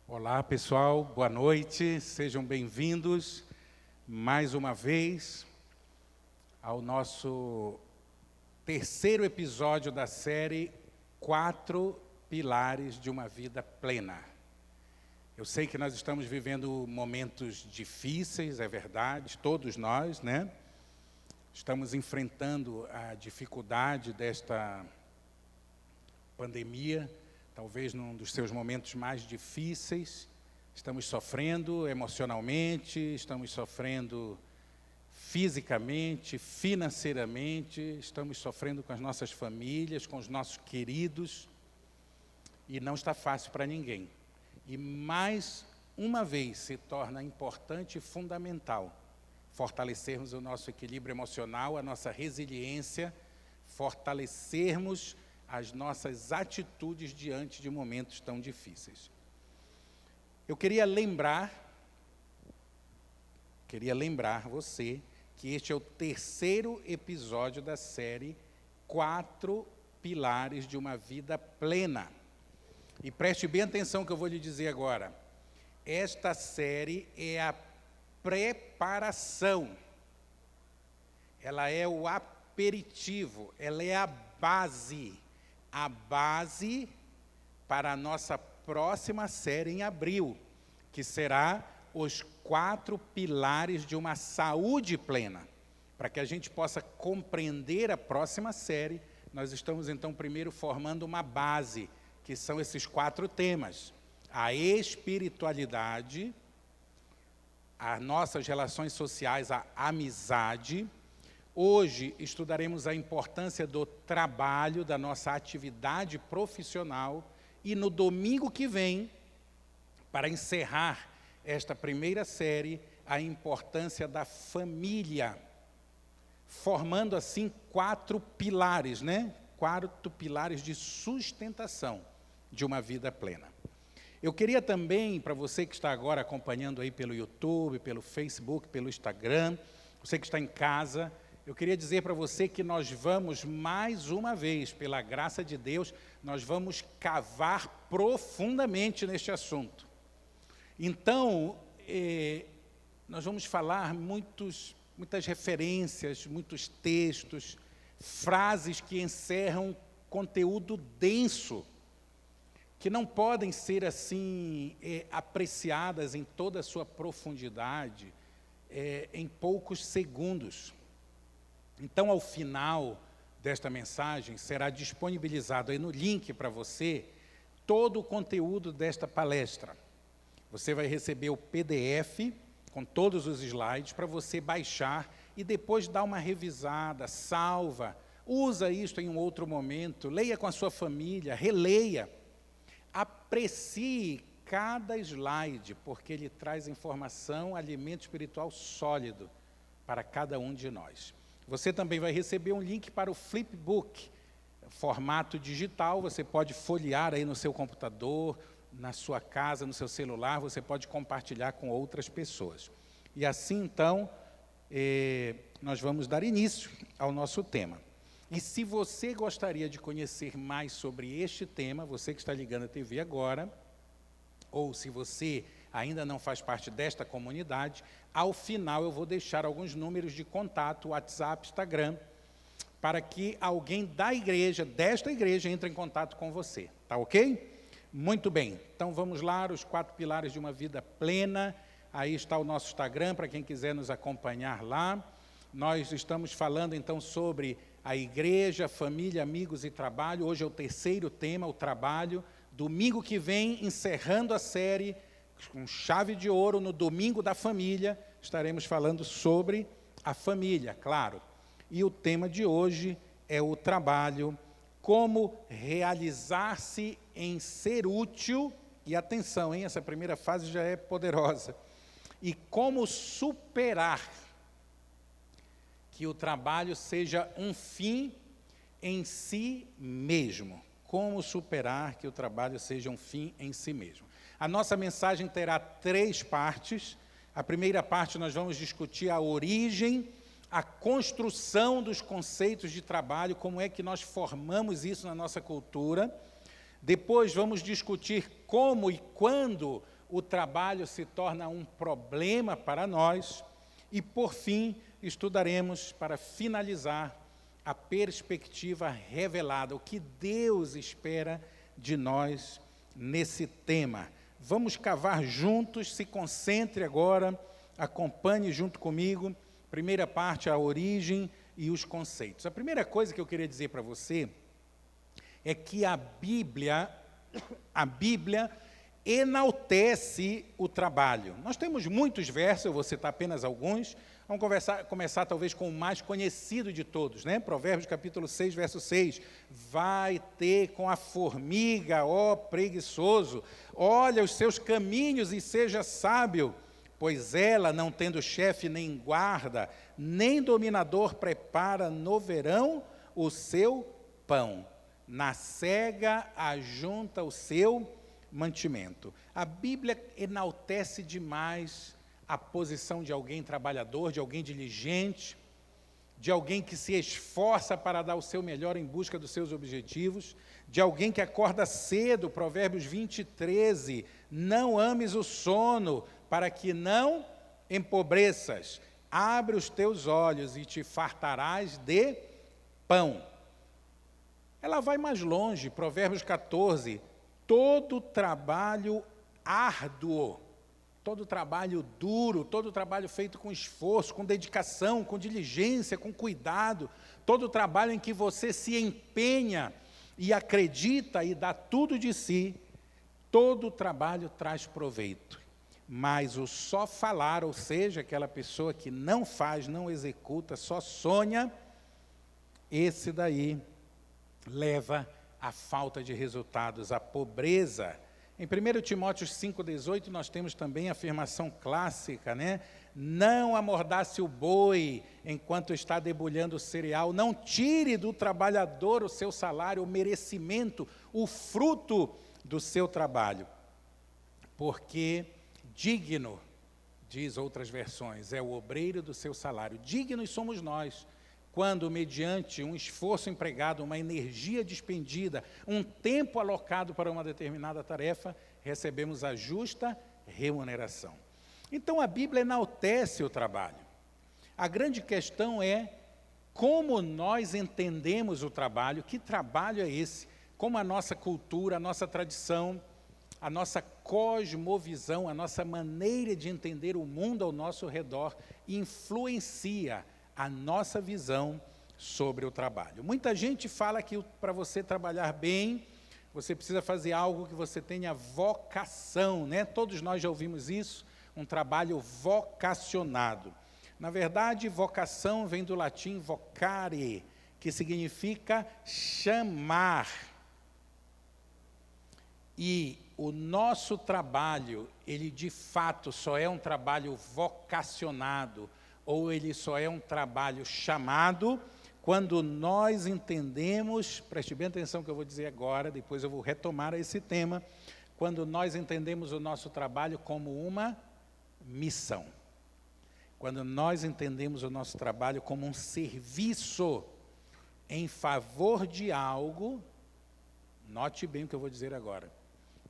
Olá, pessoal, boa noite, sejam bem-vindos mais uma vez ao nosso terceiro episódio da série 4 Pilares de uma Vida Plena. Eu sei que nós estamos vivendo momentos difíceis, é verdade, todos nós, né? Estamos enfrentando a dificuldade desta pandemia, talvez num dos seus momentos mais difíceis. Estamos sofrendo emocionalmente, estamos sofrendo fisicamente, financeiramente, estamos sofrendo com as nossas famílias, com os nossos queridos, e não está fácil para ninguém. E mais uma vez se torna importante e fundamental fortalecermos o nosso equilíbrio emocional, a nossa resiliência, fortalecermos as nossas atitudes diante de momentos tão difíceis. Eu queria lembrar você que este é o terceiro episódio da série 4 Pilares de uma Vida Plena. E preste bem atenção que eu vou lhe dizer agora. Esta série é a preparação, ela é o aperitivo, ela é a base para a nossa próxima série em abril, que será os 4 pilares de uma saúde plena. Para que a gente possa compreender a próxima série, nós estamos então primeiro formando uma base, que são esses 4 temas: a espiritualidade, as nossas relações sociais, a amizade. Hoje estudaremos a importância do trabalho, da nossa atividade profissional, e no domingo que vem, para encerrar esta primeira série, a importância da família, formando assim 4 pilares, né? 4 pilares de sustentação de uma vida plena. Eu queria também, para você que está agora acompanhando aí pelo YouTube, pelo Facebook, pelo Instagram, você que está em casa, eu queria dizer para você que nós vamos, mais uma vez, pela graça de Deus, nós vamos cavar profundamente neste assunto. Então, nós vamos falar muitas referências, muitos textos, frases que encerram conteúdo denso, que não podem ser assim apreciadas em toda a sua profundidade em poucos segundos. Então, ao final desta mensagem, será disponibilizado aí no link para você todo o conteúdo desta palestra. Você vai receber o PDF com todos os slides para você baixar e depois dar uma revisada, salva, usa isto em um outro momento, leia com a sua família, releia, aprecie cada slide, porque ele traz informação, alimento espiritual sólido para cada um de nós. Você também vai receber um link para o Flipbook, formato digital, você pode folhear aí no seu computador, na sua casa, no seu celular, você pode compartilhar com outras pessoas. E assim, então, nós vamos dar início ao nosso tema. E se você gostaria de conhecer mais sobre este tema, você que está ligando a TV agora, ou se você ainda não faz parte desta comunidade, ao final eu vou deixar alguns números de contato, WhatsApp, Instagram, para que alguém da igreja, desta igreja, entre em contato com você. Tá ok? Muito bem. Então vamos lá, os 4 pilares de uma vida plena. Aí está o nosso Instagram, para quem quiser nos acompanhar lá. Nós estamos falando então sobre a igreja, família, amigos e trabalho. Hoje é o 3º tema, o trabalho. Domingo que vem, encerrando a série com chave de ouro, no Domingo da Família, estaremos falando sobre a família, claro. E o tema de hoje é o trabalho, como realizar-se em ser útil, e atenção, hein, essa primeira fase já é poderosa, e como superar que o trabalho seja um fim em si mesmo. Como superar que o trabalho seja um fim em si mesmo. A nossa mensagem terá 3 partes. A primeira parte nós vamos discutir a origem, a construção dos conceitos de trabalho, como é que nós formamos isso na nossa cultura. Depois vamos discutir como e quando o trabalho se torna um problema para nós. E, por fim, estudaremos, para finalizar, a perspectiva revelada, o que Deus espera de nós nesse tema. Vamos cavar juntos, se concentre agora, acompanhe junto comigo. Primeira parte, a origem e os conceitos. A primeira coisa que eu queria dizer para você é que a Bíblia enaltece o trabalho. Nós temos muitos versos, eu vou citar apenas alguns. Vamos começar talvez com o mais conhecido de todos, né? Provérbios capítulo 6, verso 6. Vai ter com a formiga, ó preguiçoso, olha os seus caminhos e seja sábio, pois ela, não tendo chefe nem guarda, nem dominador, prepara no verão o seu pão. Na cega ajunta o seu mantimento. A Bíblia enaltece demais a posição de alguém trabalhador, de alguém diligente, de alguém que se esforça para dar o seu melhor em busca dos seus objetivos, de alguém que acorda cedo, Provérbios 20, 13, não ames o sono, para que não empobreças, abre os teus olhos e te fartarás de pão. Ela vai mais longe, Provérbios 14, todo trabalho árduo, todo trabalho duro, todo trabalho feito com esforço, com dedicação, com diligência, com cuidado, todo trabalho em que você se empenha e acredita e dá tudo de si, todo trabalho traz proveito. Mas o só falar, ou seja, aquela pessoa que não faz, não executa, só sonha, esse daí leva à falta de resultados, à pobreza. Em 1 Timóteo 5,18, nós temos também a afirmação clássica, né? Não amordace o boi enquanto está debulhando o cereal, não tire do trabalhador o seu salário, o merecimento, o fruto do seu trabalho. Porque digno, diz outras versões, é o obreiro do seu salário. Dignos somos nós, quando, mediante um esforço empregado, uma energia despendida, um tempo alocado para uma determinada tarefa, recebemos a justa remuneração. Então, a Bíblia enaltece o trabalho. A grande questão é como nós entendemos o trabalho, que trabalho é esse, como a nossa cultura, a nossa tradição, a nossa cosmovisão, a nossa maneira de entender o mundo ao nosso redor influencia a nossa visão sobre o trabalho. Muita gente fala que para você trabalhar bem, você precisa fazer algo que você tenha vocação, né? Todos nós já ouvimos isso, um trabalho vocacionado. Na verdade, vocação vem do latim vocare, que significa chamar. E o nosso trabalho, ele de fato só é um trabalho vocacionado, ou ele só é um trabalho chamado, quando nós entendemos, preste bem atenção no que eu vou dizer agora, depois eu vou retomar esse tema, quando nós entendemos o nosso trabalho como uma missão. Quando nós entendemos o nosso trabalho como um serviço em favor de algo, note bem o que eu vou dizer agora,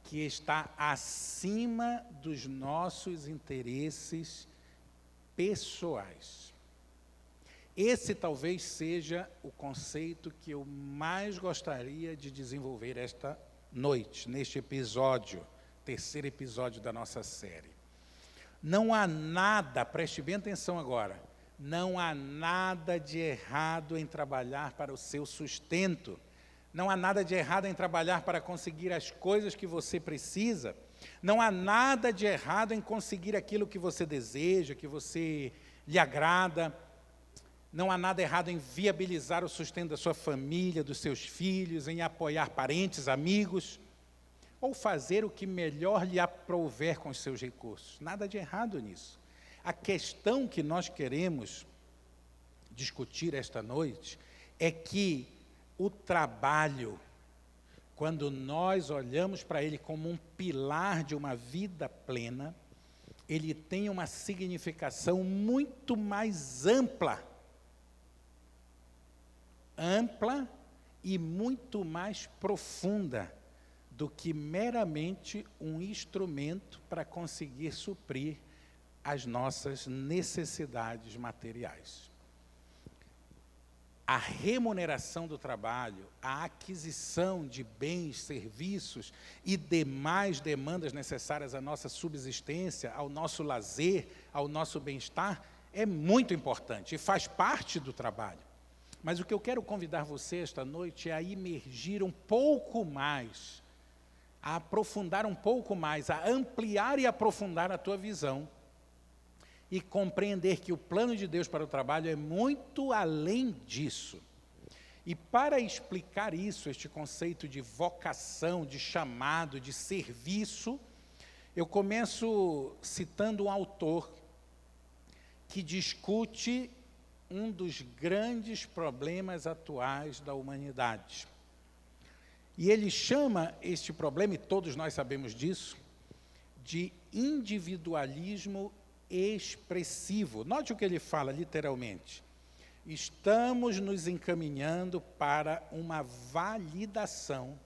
que está acima dos nossos interesses pessoais. Esse talvez seja o conceito que eu mais gostaria de desenvolver esta noite, neste episódio, terceiro episódio da nossa série. Não há nada, preste bem atenção agora, não há nada de errado em trabalhar para o seu sustento. Não há nada de errado em trabalhar para conseguir as coisas que você precisa. Não há nada de errado em conseguir aquilo que você deseja, que você lhe agrada. Não há nada errado em viabilizar o sustento da sua família, dos seus filhos, em apoiar parentes, amigos, ou fazer o que melhor lhe aprouver com os seus recursos. Nada de errado nisso. A questão que nós queremos discutir esta noite é que o trabalho, quando nós olhamos para ele como um pilar de uma vida plena, ele tem uma significação muito mais ampla e muito mais profunda do que meramente um instrumento para conseguir suprir as nossas necessidades materiais. A remuneração do trabalho, a aquisição de bens, serviços e demais demandas necessárias à nossa subsistência, ao nosso lazer, ao nosso bem-estar, é muito importante e faz parte do trabalho. Mas o que eu quero convidar você esta noite é a imergir um pouco mais, a aprofundar um pouco mais, a ampliar e aprofundar a tua visão e compreender que o plano de Deus para o trabalho é muito além disso. E para explicar isso, este conceito de vocação, de chamado, de serviço, eu começo citando um autor que discute um dos grandes problemas atuais da humanidade. E ele chama este problema, e todos nós sabemos disso, de individualismo expressivo. Note o que ele fala, literalmente. Estamos nos encaminhando para uma validação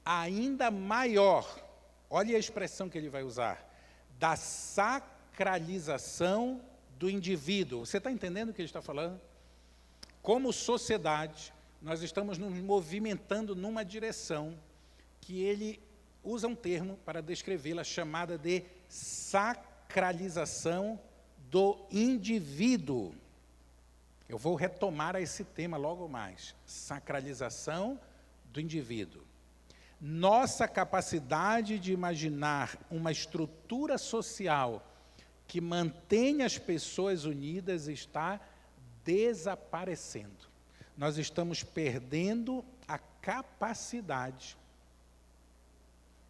ainda maior, olha a expressão que ele vai usar, da sacralização do indivíduo. Você está entendendo o que ele está falando? Como sociedade, nós estamos nos movimentando numa direção que ele usa um termo para descrevê-la, chamada de sacralização do indivíduo. Eu vou retomar esse tema logo mais. Sacralização do indivíduo. Nossa capacidade de imaginar uma estrutura social que mantenha as pessoas unidas está desaparecendo. Nós estamos perdendo a capacidade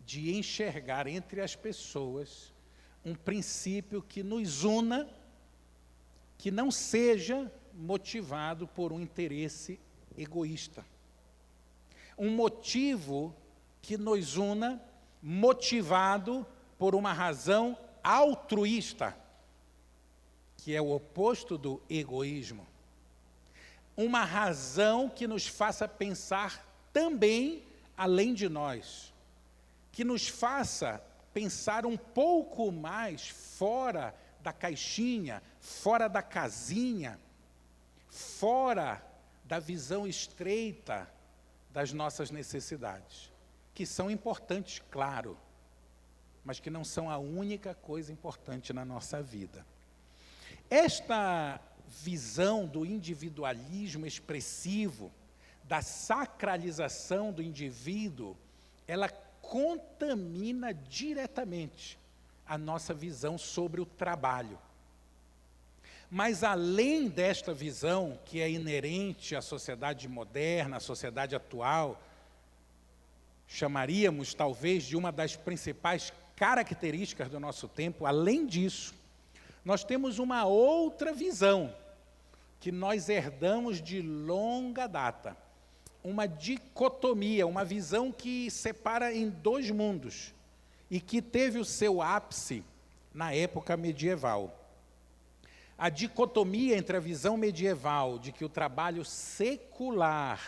de enxergar entre as pessoas um princípio que nos una, que não seja motivado por um interesse egoísta. Um motivo que nos una, motivado por uma razão altruísta, que é o oposto do egoísmo. Uma razão que nos faça pensar também além de nós, que nos faça pensar um pouco mais fora da caixinha, fora da casinha, fora da visão estreita das nossas necessidades, que são importantes, claro, mas que não são a única coisa importante na nossa vida. Esta visão do individualismo expressivo, da sacralização do indivíduo, ela contamina diretamente a nossa visão sobre o trabalho. Mas além desta visão, que é inerente à sociedade moderna, à sociedade atual, chamaríamos talvez de uma das principais características do nosso tempo, além disso, nós temos uma outra visão, que nós herdamos de longa data, uma dicotomia, uma visão que separa em dois mundos, e que teve o seu ápice na época medieval. A dicotomia entre a visão medieval de que o trabalho secular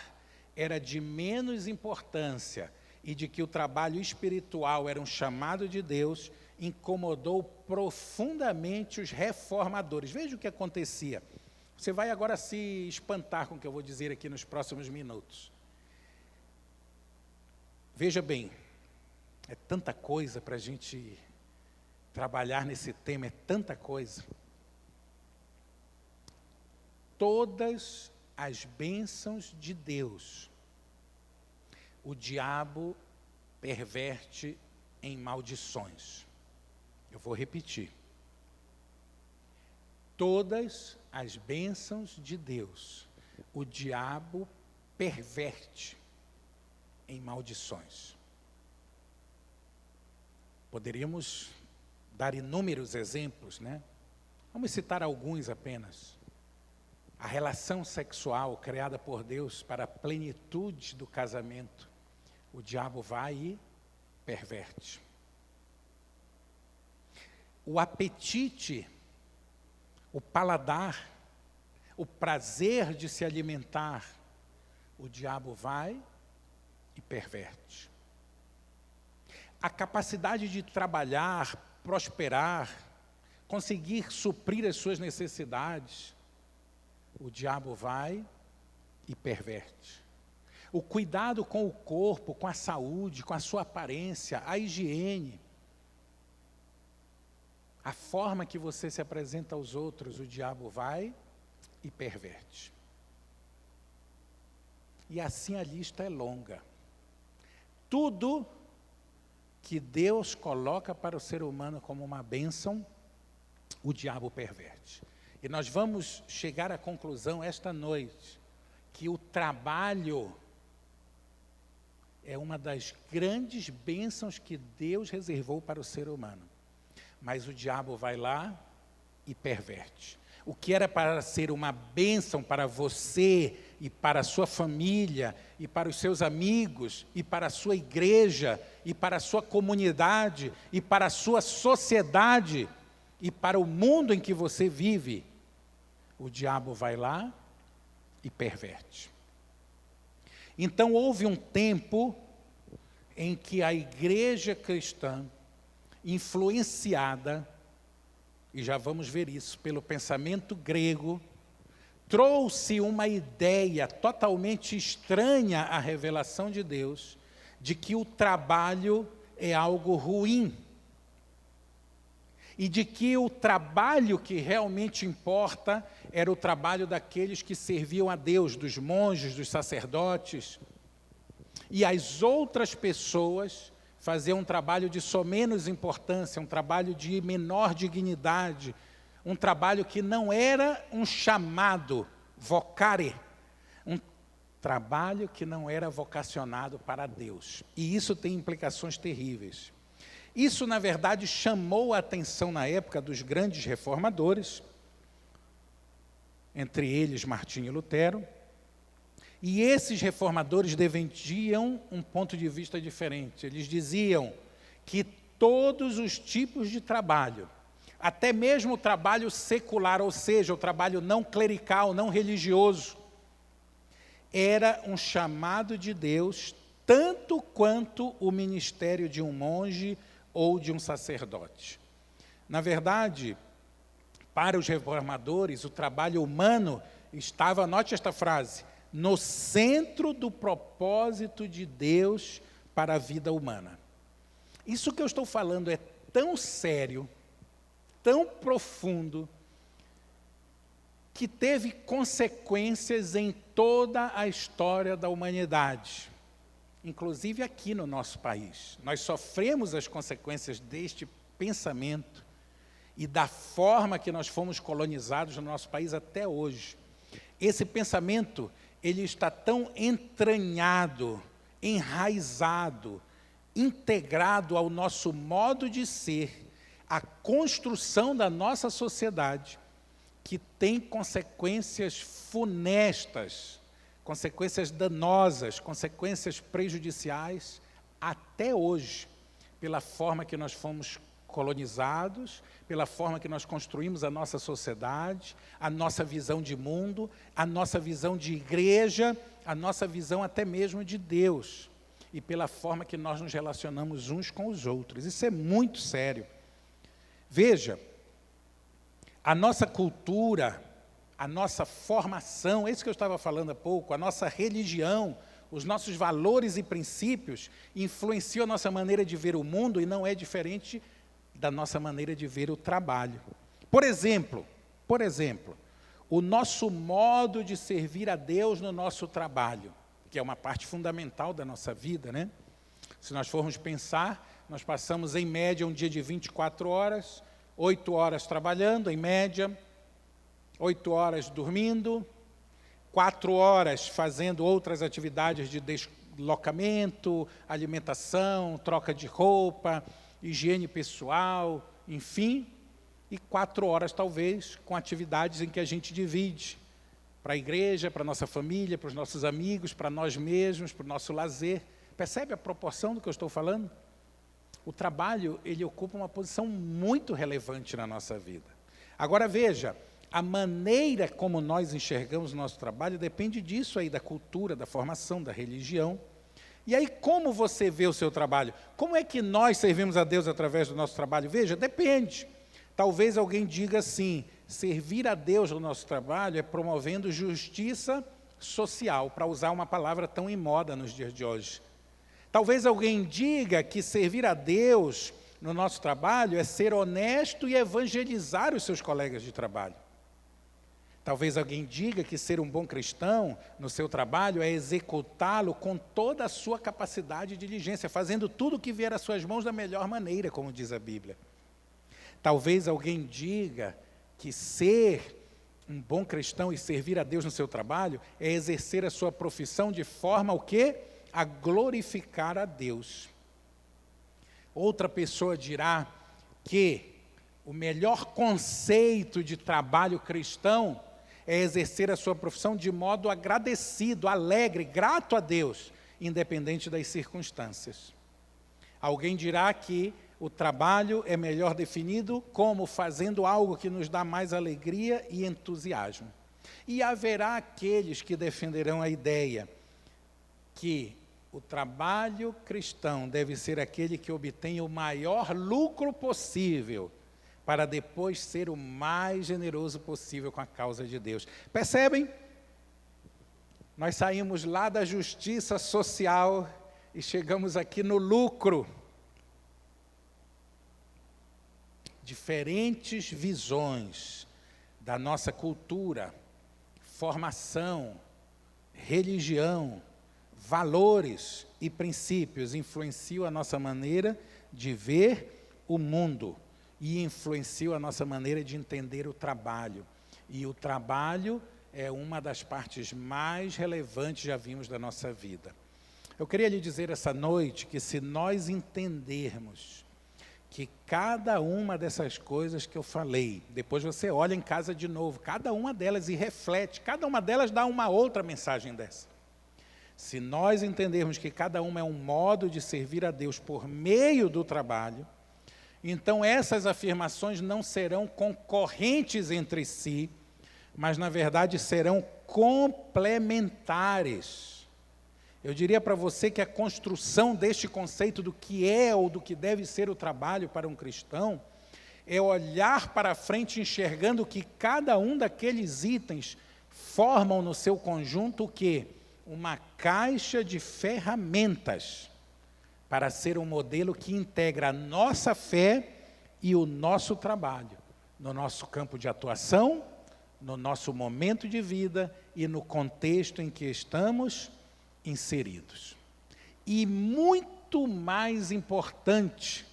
era de menos importância e de que o trabalho espiritual era um chamado de Deus, incomodou profundamente os reformadores. Veja o que acontecia. Você vai agora se espantar com o que eu vou dizer aqui nos próximos minutos. Veja bem, é tanta coisa para a gente trabalhar nesse tema, é tanta coisa. Todas as bênçãos de Deus, o diabo perverte em maldições. Eu vou repetir. Todas as bênçãos de Deus, o diabo perverte em maldições. Poderíamos dar inúmeros exemplos, né? Vamos citar alguns apenas. A relação sexual criada por Deus para a plenitude do casamento, o diabo vai e perverte. O apetite, o paladar, o prazer de se alimentar, o diabo vai e perverte. A capacidade de trabalhar, prosperar, conseguir suprir as suas necessidades, o diabo vai e perverte. O cuidado com o corpo, com a saúde, com a sua aparência, a higiene, a forma que você se apresenta aos outros, o diabo vai e perverte. E assim a lista é longa. Tudo que Deus coloca para o ser humano como uma bênção, o diabo perverte. E nós vamos chegar à conclusão esta noite, que o trabalho é uma das grandes bênçãos que Deus reservou para o ser humano. Mas o diabo vai lá e perverte. O que era para ser uma bênção para você e para a sua família e para os seus amigos e para a sua igreja e para a sua comunidade e para a sua sociedade e para o mundo em que você vive, o diabo vai lá e perverte. Então houve um tempo em que a igreja cristã, influenciada, e já vamos ver isso, pelo pensamento grego, trouxe uma ideia totalmente estranha à revelação de Deus, de que o trabalho é algo ruim, e de que o trabalho que realmente importa era o trabalho daqueles que serviam a Deus, dos monges, dos sacerdotes, e as outras pessoas faziam um trabalho de somenos importância, um trabalho de menor dignidade, um trabalho que não era um chamado, vocare, um trabalho que não era vocacionado para Deus. E isso tem implicações terríveis. Isso, na verdade, chamou a atenção na época dos grandes reformadores, entre eles Martinho Lutero, e esses reformadores defendiam um ponto de vista diferente. Eles diziam que todos os tipos de trabalho, até mesmo o trabalho secular, ou seja, o trabalho não clerical, não religioso, era um chamado de Deus, tanto quanto o ministério de um monge ou de um sacerdote. Na verdade, para os reformadores, o trabalho humano estava, anote esta frase, no centro do propósito de Deus para a vida humana. Isso que eu estou falando é tão sério, tão profundo, que teve consequências em toda a história da humanidade, inclusive aqui no nosso país. Nós sofremos as consequências deste pensamento e da forma que nós fomos colonizados no nosso país até hoje. Esse pensamento, ele está tão entranhado, enraizado, integrado ao nosso modo de ser, à construção da nossa sociedade, que tem consequências funestas, consequências danosas, consequências prejudiciais até hoje, pela forma que nós fomos colonizados, pela forma que nós construímos a nossa sociedade, a nossa visão de mundo, a nossa visão de igreja, a nossa visão até mesmo de Deus, e pela forma que nós nos relacionamos uns com os outros. Isso é muito sério. Veja, a nossa cultura, a nossa formação, isso que eu estava falando há pouco, a nossa religião, os nossos valores e princípios influenciam a nossa maneira de ver o mundo e não é diferente da nossa maneira de ver o trabalho. Por exemplo, o nosso modo de servir a Deus no nosso trabalho, que é uma parte fundamental da nossa vida, né? Se nós formos pensar, nós passamos em média um dia de 24 horas, 8 horas trabalhando, em média, 8 horas dormindo, 4 horas fazendo outras atividades de deslocamento, alimentação, troca de roupa, higiene pessoal, enfim, e 4 horas talvez com atividades em que a gente divide para a igreja, para a nossa família, para os nossos amigos, para nós mesmos, para o nosso lazer. Percebe a proporção do que eu estou falando? O trabalho, ele ocupa uma posição muito relevante na nossa vida. Agora veja, a maneira como nós enxergamos o nosso trabalho depende disso aí, da cultura, da formação, da religião. E aí, como você vê o seu trabalho? Como é que nós servimos a Deus através do nosso trabalho? Veja, depende. Talvez alguém diga assim, servir a Deus no nosso trabalho é promovendo justiça social, para usar uma palavra tão em moda nos dias de hoje. Talvez alguém diga que servir a Deus no nosso trabalho é ser honesto e evangelizar os seus colegas de trabalho. Talvez alguém diga que ser um bom cristão no seu trabalho é executá-lo com toda a sua capacidade e diligência, fazendo tudo o que vier às suas mãos da melhor maneira, como diz a Bíblia. Talvez alguém diga que ser um bom cristão e servir a Deus no seu trabalho é exercer a sua profissão de forma o quê? A glorificar a Deus. Outra pessoa dirá que o melhor conceito de trabalho cristão é exercer a sua profissão de modo agradecido, alegre, grato a Deus, independente das circunstâncias. Alguém dirá que o trabalho é melhor definido como fazendo algo que nos dá mais alegria e entusiasmo. E haverá aqueles que defenderão a ideia que o trabalho cristão deve ser aquele que obtém o maior lucro possível, para depois ser o mais generoso possível com a causa de Deus. Percebem? Nós saímos lá da justiça social e chegamos aqui no lucro. Diferentes visões da nossa cultura, formação, religião, valores e princípios influenciam a nossa maneira de ver o mundo e influenciam a nossa maneira de entender o trabalho. E o trabalho é uma das partes mais relevantes, já vimos, da nossa vida. Eu queria lhe dizer essa noite que se nós entendermos que cada uma dessas coisas que eu falei, depois você olha em casa de novo, cada uma delas e reflete, cada uma delas dá uma outra mensagem dessa. Se nós entendermos que cada uma é um modo de servir a Deus por meio do trabalho, então essas afirmações não serão concorrentes entre si, mas na verdade serão complementares. Eu diria para você que a construção deste conceito do que é ou do que deve ser o trabalho para um cristão é olhar para frente enxergando que cada um daqueles itens formam no seu conjunto o quê? Uma caixa de ferramentas para ser um modelo que integra a nossa fé e o nosso trabalho, no nosso campo de atuação, no nosso momento de vida e no contexto em que estamos inseridos. E muito mais importante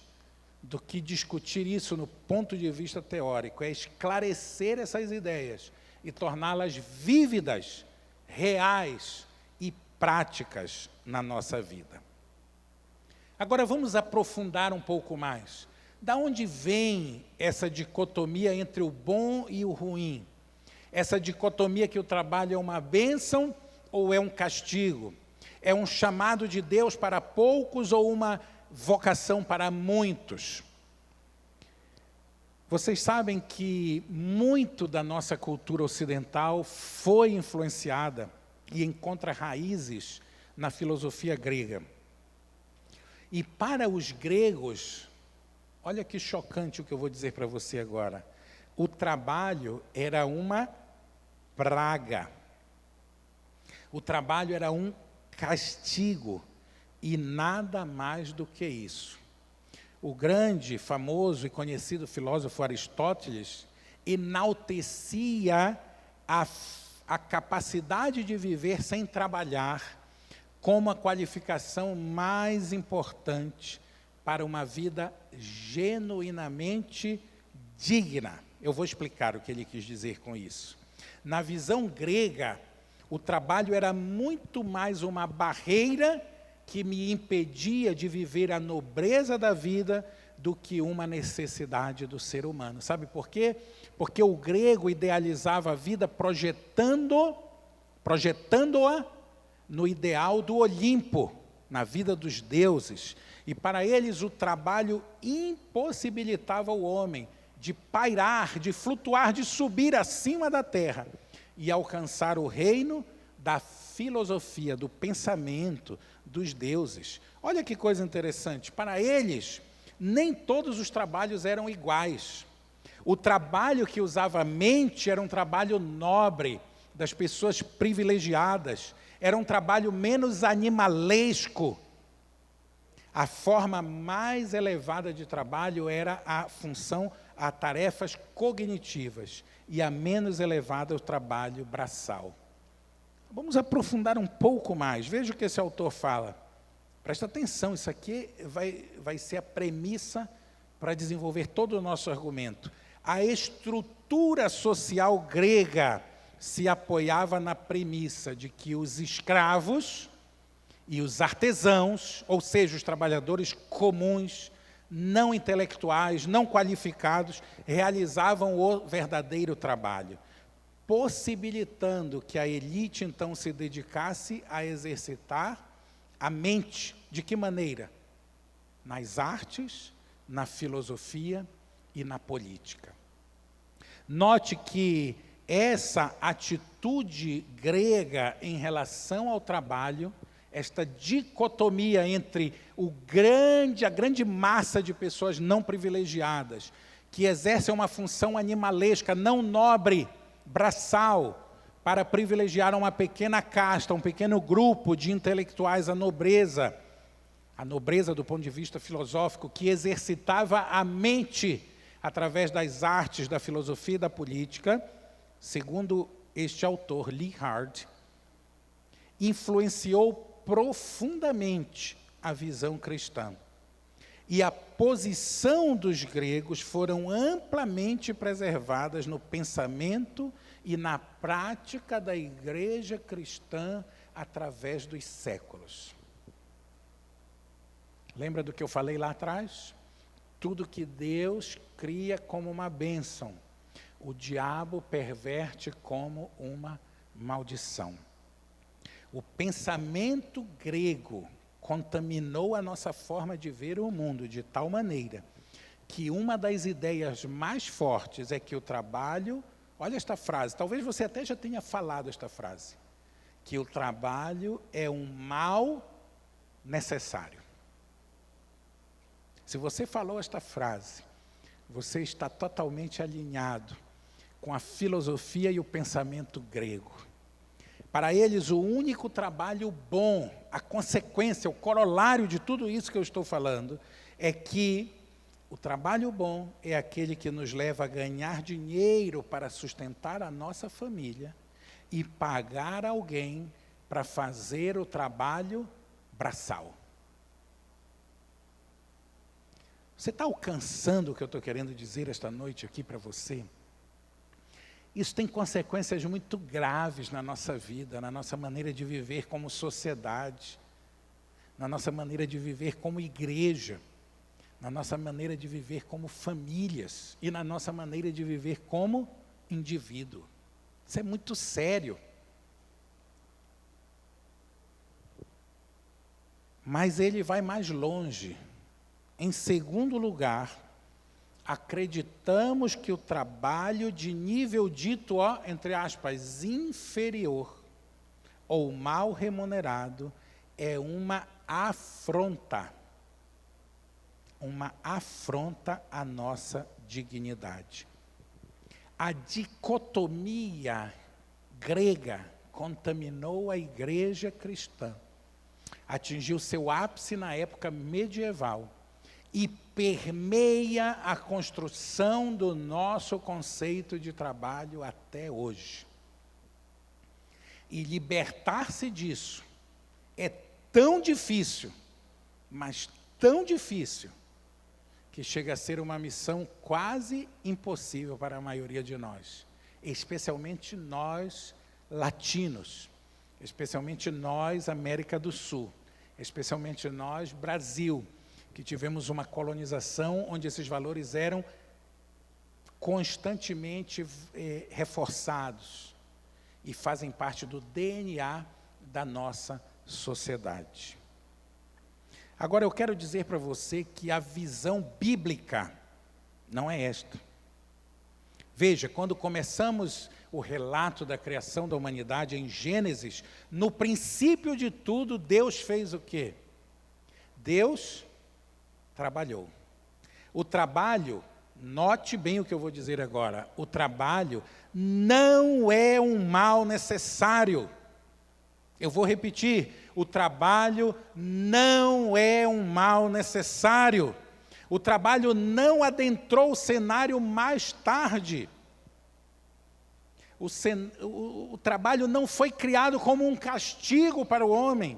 do que discutir isso no ponto de vista teórico, é esclarecer essas ideias e torná-las vívidas, reais e práticas na nossa vida. Agora vamos aprofundar um pouco mais. Da onde vem essa dicotomia entre o bom e o ruim? Essa dicotomia que o trabalho é uma bênção ou é um castigo? É um chamado de Deus para poucos ou uma vocação para muitos. Vocês sabem que muito da nossa cultura ocidental foi influenciada e encontra raízes na filosofia grega. E para os gregos, olha que chocante o que eu vou dizer para você agora, o trabalho era uma praga. O trabalho era um castigo e nada mais do que isso. O grande, famoso e conhecido filósofo Aristóteles enaltecia a capacidade de viver sem trabalhar como a qualificação mais importante para uma vida genuinamente digna. Eu vou explicar o que ele quis dizer com isso. Na visão grega, o trabalho era muito mais uma barreira que me impedia de viver a nobreza da vida do que uma necessidade do ser humano. Sabe por quê? Porque o grego idealizava a vida projetando-a no ideal do Olimpo, na vida dos deuses. E para eles o trabalho impossibilitava o homem de pairar, de flutuar, de subir acima da terra e alcançar o reino da filosofia, do pensamento, dos deuses. Olha que coisa interessante, para eles, nem todos os trabalhos eram iguais. O trabalho que usava a mente era um trabalho nobre, das pessoas privilegiadas, era um trabalho menos animalesco. A forma mais elevada de trabalho era a função a tarefas cognitivas, e a menos elevada o trabalho braçal. Vamos aprofundar um pouco mais. Veja o que esse autor fala. Presta atenção, isso aqui vai ser a premissa para desenvolver todo o nosso argumento. A estrutura social grega se apoiava na premissa de que os escravos e os artesãos, ou seja, os trabalhadores comuns, não intelectuais, não qualificados, realizavam o verdadeiro trabalho, possibilitando que a elite, então, se dedicasse a exercitar a mente. De que maneira? Nas artes, na filosofia e na política. Note que essa atitude grega em relação ao trabalho, esta dicotomia entre a grande massa de pessoas não privilegiadas, que exercem uma função animalesca, não nobre, braçal, para privilegiar uma pequena casta, um pequeno grupo de intelectuais, a nobreza do ponto de vista filosófico, que exercitava a mente através das artes, da filosofia e da política, segundo este autor, Liehard, influenciou profundamente a visão cristã. E a posição dos gregos foram amplamente preservadas no pensamento e na prática da igreja cristã através dos séculos. Lembra do que eu falei lá atrás? Tudo que Deus cria como uma bênção, o diabo perverte como uma maldição. O pensamento grego contaminou a nossa forma de ver o mundo de tal maneira que uma das ideias mais fortes é que o trabalho, olha esta frase, talvez você até já tenha falado esta frase, que o trabalho é um mal necessário. Se você falou esta frase, você está totalmente alinhado com a filosofia e o pensamento grego. Para eles, o único trabalho bom, a consequência, o corolário de tudo isso que eu estou falando, é que o trabalho bom é aquele que nos leva a ganhar dinheiro para sustentar a nossa família e pagar alguém para fazer o trabalho braçal. Você está alcançando o que eu estou querendo dizer esta noite aqui para você? Isso tem consequências muito graves na nossa vida, na nossa maneira de viver como sociedade, na nossa maneira de viver como igreja, na nossa maneira de viver como famílias e na nossa maneira de viver como indivíduo. Isso é muito sério. Mas ele vai mais longe. Em segundo lugar, acreditamos que o trabalho de nível dito, entre aspas, inferior ou mal remunerado é uma afronta à nossa dignidade. A dicotomia grega contaminou a igreja cristã, atingiu seu ápice na época medieval e permeia a construção do nosso conceito de trabalho até hoje. E libertar-se disso é tão difícil, mas tão difícil, que chega a ser uma missão quase impossível para a maioria de nós, especialmente nós latinos, especialmente nós América do Sul, especialmente nós Brasil, que tivemos uma colonização onde esses valores eram constantemente reforçados e fazem parte do DNA da nossa sociedade. Agora eu quero dizer para você que a visão bíblica não é esta. Veja, quando começamos o relato da criação da humanidade em Gênesis, no princípio de tudo, Deus fez o quê? Deus trabalhou. O trabalho, note bem o que eu vou dizer agora, o trabalho não é um mal necessário. Eu vou repetir, o trabalho não é um mal necessário. O trabalho não adentrou o cenário mais tarde. O trabalho não foi criado como um castigo para o homem.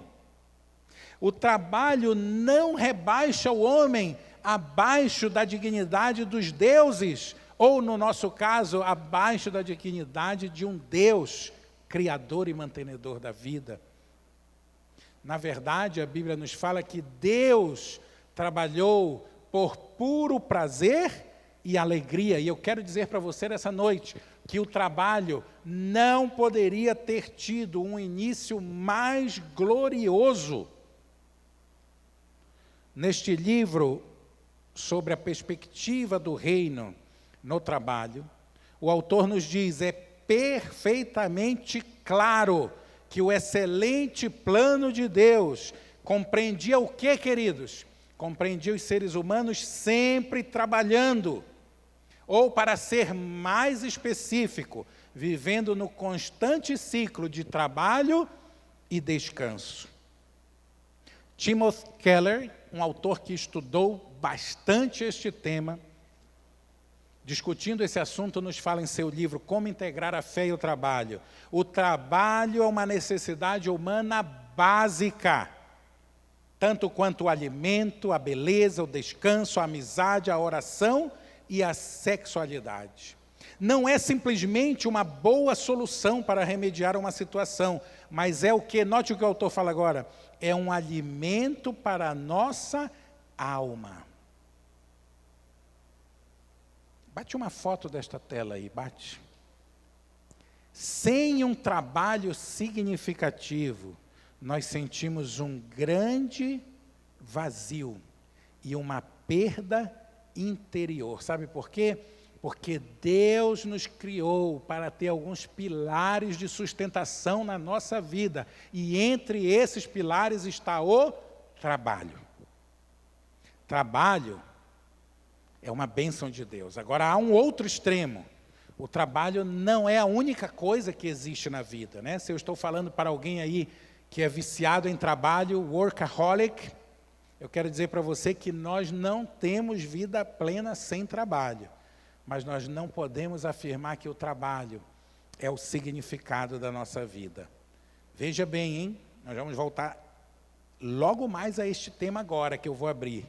O trabalho não rebaixa o homem abaixo da dignidade dos deuses, ou, no nosso caso, abaixo da dignidade de um Deus, criador e mantenedor da vida. Na verdade, a Bíblia nos fala que Deus trabalhou por puro prazer e alegria. E eu quero dizer para você nessa noite que o trabalho não poderia ter tido um início mais glorioso. Neste livro, sobre a perspectiva do reino no trabalho, o autor nos diz, é perfeitamente claro que o excelente plano de Deus compreendia o que, queridos? Compreendia os seres humanos sempre trabalhando, ou, para ser mais específico, vivendo no constante ciclo de trabalho e descanso. Timothy Keller, um autor que estudou bastante este tema, discutindo esse assunto, nos fala em seu livro Como Integrar a Fé e o Trabalho. O trabalho é uma necessidade humana básica, tanto quanto o alimento, a beleza, o descanso, a amizade, a oração e a sexualidade. Não é simplesmente uma boa solução para remediar uma situação, mas é o que, note o que o autor fala agora, é um alimento para a nossa alma. Bate uma foto desta tela aí, bate. Sem um trabalho significativo, nós sentimos um grande vazio e uma perda interior. Sabe por quê? Porque Deus nos criou para ter alguns pilares de sustentação na nossa vida. E entre esses pilares está o trabalho. Trabalho é uma bênção de Deus. Agora, há um outro extremo. O trabalho não é a única coisa que existe na vida, né? Se eu estou falando para alguém aí que é viciado em trabalho, workaholic, eu quero dizer para você que nós não temos vida plena sem trabalho. Mas nós não podemos afirmar que o trabalho é o significado da nossa vida. Veja bem, hein? Nós vamos voltar logo mais a este tema agora que eu vou abrir.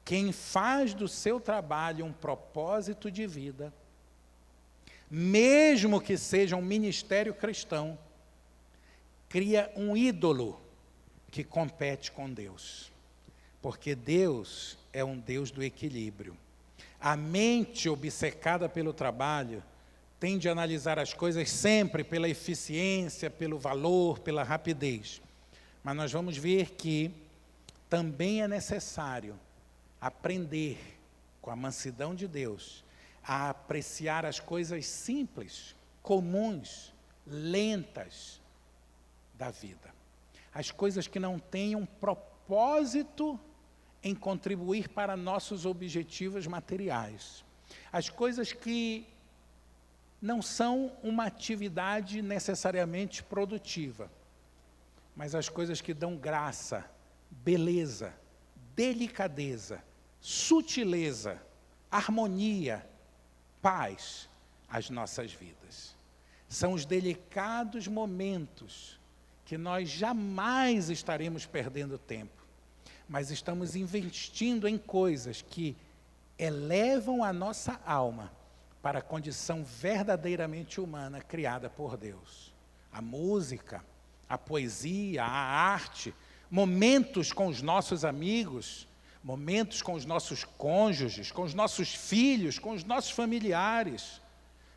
Quem faz do seu trabalho um propósito de vida, mesmo que seja um ministério cristão, cria um ídolo que compete com Deus. Porque Deus é um Deus do equilíbrio. A mente obcecada pelo trabalho tende a analisar as coisas sempre pela eficiência, pelo valor, pela rapidez. Mas nós vamos ver que também é necessário aprender, com a mansidão de Deus, a apreciar as coisas simples, comuns, lentas da vida. As coisas que não têm um propósito em contribuir para nossos objetivos materiais. As coisas que não são uma atividade necessariamente produtiva, mas as coisas que dão graça, beleza, delicadeza, sutileza, harmonia, paz às nossas vidas. São os delicados momentos que nós jamais estaremos perdendo tempo, mas estamos investindo em coisas que elevam a nossa alma para a condição verdadeiramente humana criada por Deus. A música, a poesia, a arte, momentos com os nossos amigos, momentos com os nossos cônjuges, com os nossos filhos, com os nossos familiares,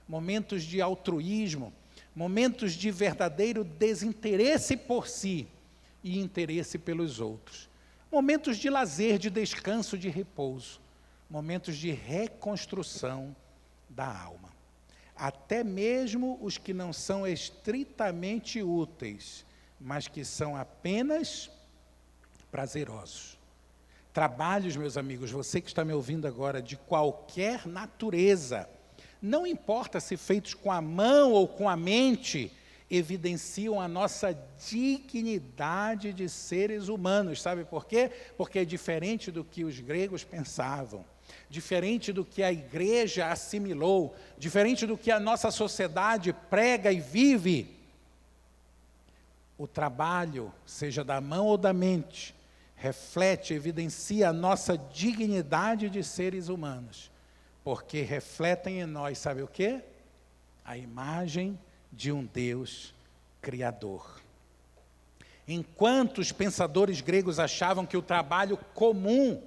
momentos de altruísmo, momentos de verdadeiro desinteresse por si e interesse pelos outros. Momentos de lazer, de descanso, de repouso. Momentos de reconstrução da alma. Até mesmo os que não são estritamente úteis, mas que são apenas prazerosos. Trabalhos, meus amigos, você que está me ouvindo agora, de qualquer natureza, não importa se feitos com a mão ou com a mente, evidenciam a nossa dignidade de seres humanos. Sabe por quê? Porque é diferente do que os gregos pensavam, diferente do que a igreja assimilou, diferente do que a nossa sociedade prega e vive. O trabalho, seja da mão ou da mente, reflete, evidencia a nossa dignidade de seres humanos, porque refletem em nós, sabe o quê? A imagem de um Deus criador. Enquanto os pensadores gregos achavam que o trabalho comum,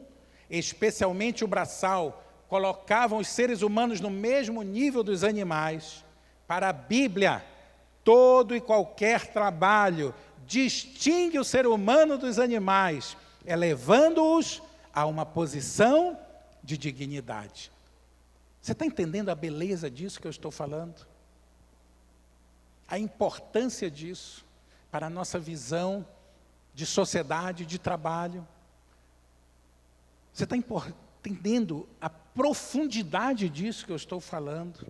especialmente o braçal, colocavam os seres humanos no mesmo nível dos animais, para a Bíblia, todo e qualquer trabalho distingue o ser humano dos animais, elevando-os a uma posição de dignidade. Você está entendendo a beleza disso que eu estou falando? A importância disso para a nossa visão de sociedade, de trabalho. Você está entendendo a profundidade disso que eu estou falando?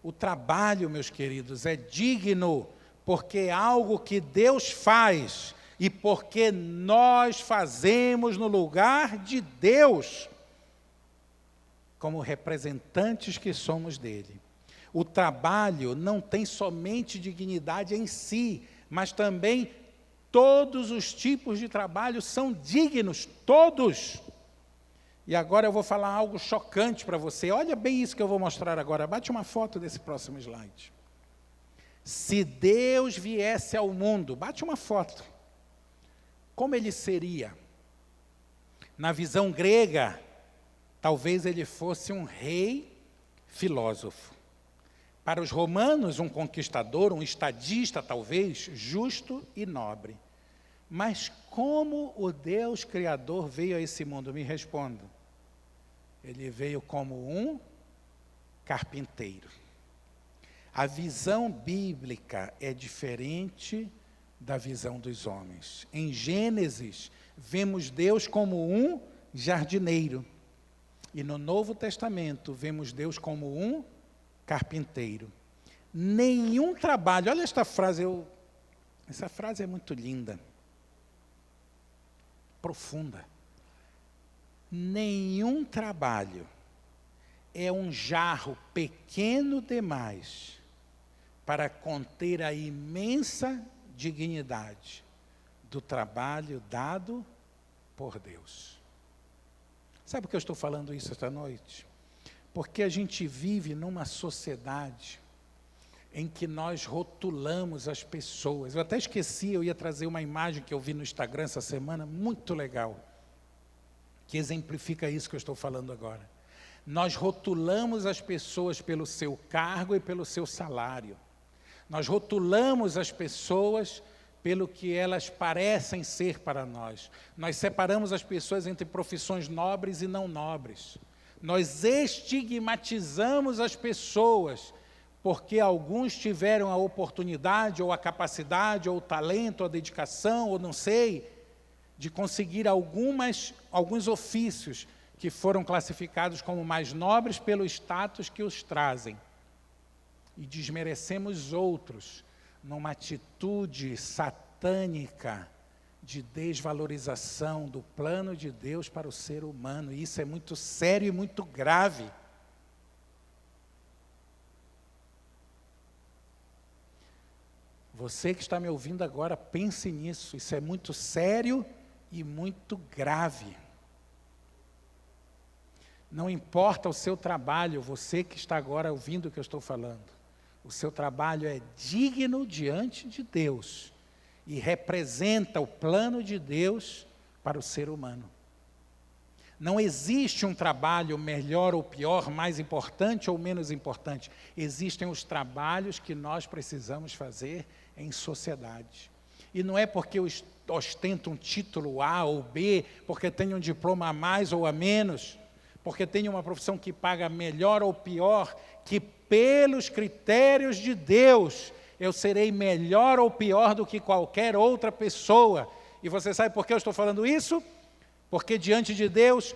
O trabalho, meus queridos, é digno, porque é algo que Deus faz e porque nós fazemos no lugar de Deus, como representantes que somos dele. O trabalho não tem somente dignidade em si, mas também todos os tipos de trabalho são dignos, todos. E agora eu vou falar algo chocante para você. Olha bem isso que eu vou mostrar agora. Bate uma foto desse próximo slide. Se Deus viesse ao mundo, bate uma foto. Como ele seria? Na visão grega, talvez ele fosse um rei filósofo. Para os romanos, um conquistador, um estadista, talvez, justo e nobre. Mas como o Deus Criador veio a esse mundo? Me responda. Ele veio como um carpinteiro. A visão bíblica é diferente da visão dos homens. Em Gênesis, vemos Deus como um jardineiro. E no Novo Testamento, vemos Deus como um carpinteiro. Nenhum trabalho, olha esta frase, essa frase é muito linda, profunda. Nenhum trabalho é um jarro pequeno demais para conter a imensa dignidade do trabalho dado por Deus. Sabe por que eu estou falando isso esta noite? Porque a gente vive numa sociedade em que nós rotulamos as pessoas. Eu até esqueci, eu ia trazer uma imagem que eu vi no Instagram essa semana, muito legal, que exemplifica isso que eu estou falando agora. Nós rotulamos as pessoas pelo seu cargo e pelo seu salário. Nós rotulamos as pessoas pelo que elas parecem ser para nós. Nós separamos as pessoas entre profissões nobres e não nobres. Nós estigmatizamos as pessoas, porque alguns tiveram a oportunidade, ou a capacidade, ou o talento, ou a dedicação, ou não sei, de conseguir alguns ofícios que foram classificados como mais nobres pelo status que os trazem. E desmerecemos outros numa atitude satânica de desvalorização do plano de Deus para o ser humano. E isso é muito sério e muito grave. Você que está me ouvindo agora, pense nisso. Isso é muito sério e muito grave. Não importa o seu trabalho, você que está agora ouvindo o que eu estou falando. O seu trabalho é digno diante de Deus e representa o plano de Deus para o ser humano. Não existe um trabalho melhor ou pior, mais importante ou menos importante. Existem os trabalhos que nós precisamos fazer em sociedade. E não é porque eu ostento um título A ou B, porque tenho um diploma a mais ou a menos, porque tenho uma profissão que paga melhor ou pior, que pelos critérios de Deus eu serei melhor ou pior do que qualquer outra pessoa. E você sabe por que eu estou falando isso? Porque diante de Deus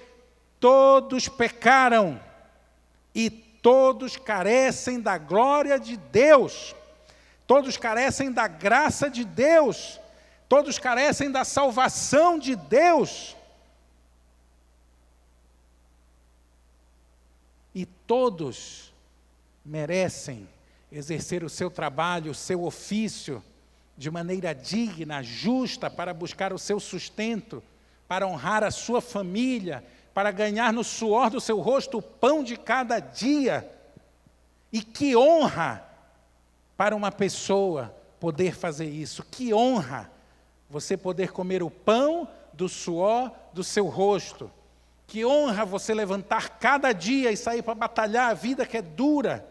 todos pecaram e todos carecem da glória de Deus, todos carecem da graça de Deus, todos carecem da salvação de Deus. E todos merecem exercer o seu trabalho, o seu ofício, de maneira digna, justa, para buscar o seu sustento, para honrar a sua família, para ganhar no suor do seu rosto o pão de cada dia. E que honra para uma pessoa poder fazer isso, que honra você poder comer o pão do suor do seu rosto. Que honra você levantar cada dia e sair para batalhar a vida que é dura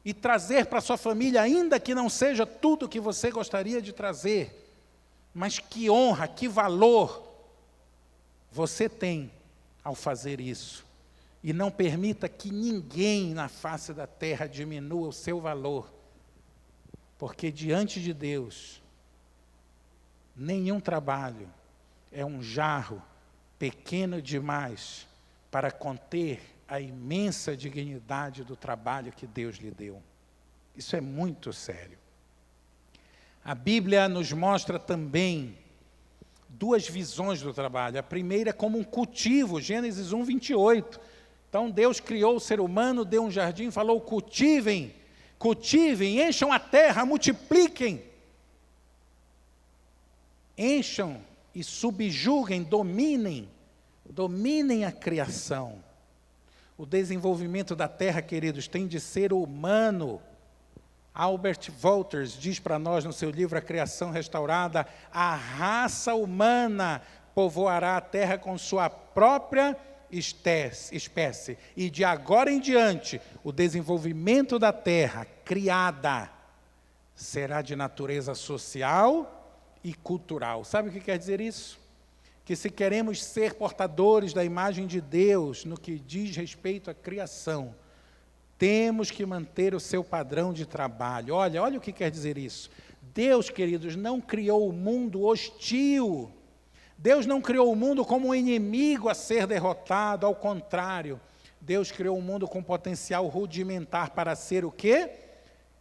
e trazer para sua família, ainda que não seja tudo que você gostaria de trazer, mas que honra, que valor você tem ao fazer isso. E não permita que ninguém na face da terra diminua o seu valor, porque diante de Deus, nenhum trabalho é um jarro pequeno demais para conter a imensa dignidade do trabalho que Deus lhe deu. Isso é muito sério. A Bíblia nos mostra também duas visões do trabalho. A primeira é como um cultivo, Gênesis 1, 28. Então Deus criou o ser humano, deu um jardim, falou: cultivem, cultivem, encham a terra, multipliquem. Encham e subjuguem, dominem a criação. O desenvolvimento da terra, queridos, tem de ser humano. Albert Wolters diz para nós no seu livro A Criação Restaurada: a raça humana povoará a terra com sua própria espécie. E de agora em diante, o desenvolvimento da terra criada será de natureza social e cultural. Sabe o que quer dizer isso? Que se queremos ser portadores da imagem de Deus no que diz respeito à criação, temos que manter o seu padrão de trabalho. Olha o que quer dizer isso. Deus, queridos, não criou o mundo hostil. Deus não criou o mundo como um inimigo a ser derrotado, ao contrário. Deus criou o mundo com potencial rudimentar para ser o quê?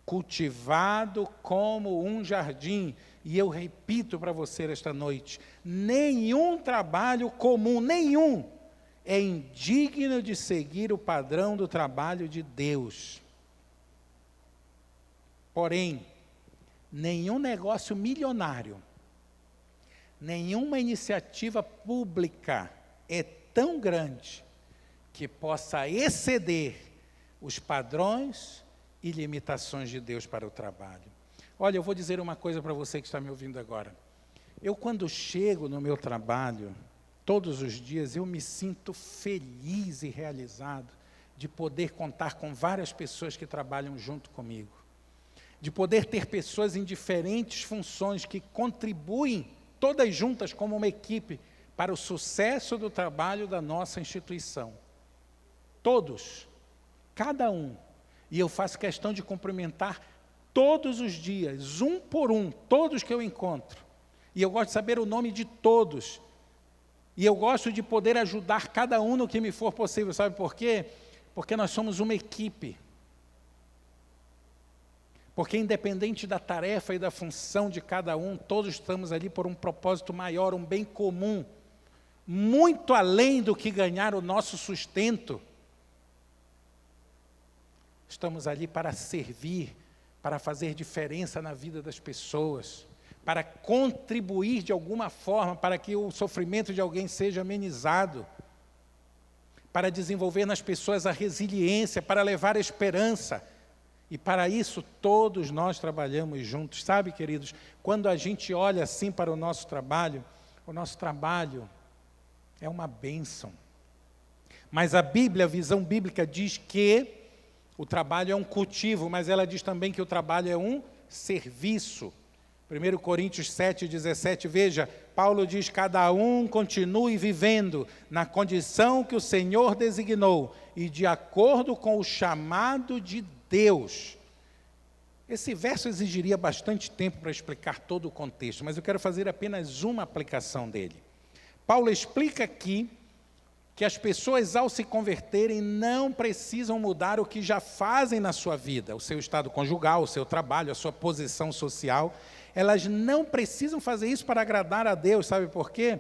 Cultivado como um jardim. E eu repito para você esta noite, nenhum trabalho comum, nenhum, é indigno de seguir o padrão do trabalho de Deus. Porém, nenhum negócio milionário, nenhuma iniciativa pública é tão grande que possa exceder os padrões e limitações de Deus para o trabalho. Olha, eu vou dizer uma coisa para você que está me ouvindo agora. Eu, quando chego no meu trabalho, todos os dias, eu me sinto feliz e realizado de poder contar com várias pessoas que trabalham junto comigo. de poder ter pessoas em diferentes funções que contribuem, todas juntas como uma equipe, para o sucesso do trabalho da nossa instituição. Todos, cada um. E eu faço questão de cumprimentar todos os dias, um por um, todos que eu encontro. E eu gosto de saber o nome de todos. E eu gosto de poder ajudar cada um no que me for possível. Sabe por quê? Porque nós somos uma equipe. Porque independente da tarefa e da função de cada um, todos estamos ali por um propósito maior, um bem comum, muito além do que ganhar o nosso sustento. Estamos ali para servir, para fazer diferença na vida das pessoas, para contribuir de alguma forma para que o sofrimento de alguém seja amenizado, para desenvolver nas pessoas a resiliência, para levar a esperança. E para isso todos nós trabalhamos juntos. Sabe, queridos, quando a gente olha assim para o nosso trabalho é uma bênção. Mas a Bíblia, a visão bíblica diz que o trabalho é um cultivo, mas ela diz também que o trabalho é um serviço. 1 Coríntios 7,17, veja, Paulo diz, cada um continue vivendo na condição que o Senhor designou e de acordo com o chamado de Deus. Esse verso exigiria bastante tempo para explicar todo o contexto, mas eu quero fazer apenas uma aplicação dele. Paulo explica aqui que as pessoas, ao se converterem, não precisam mudar o que já fazem na sua vida, o seu estado conjugal, o seu trabalho, a sua posição social. Elas não precisam fazer isso para agradar a Deus, sabe por quê?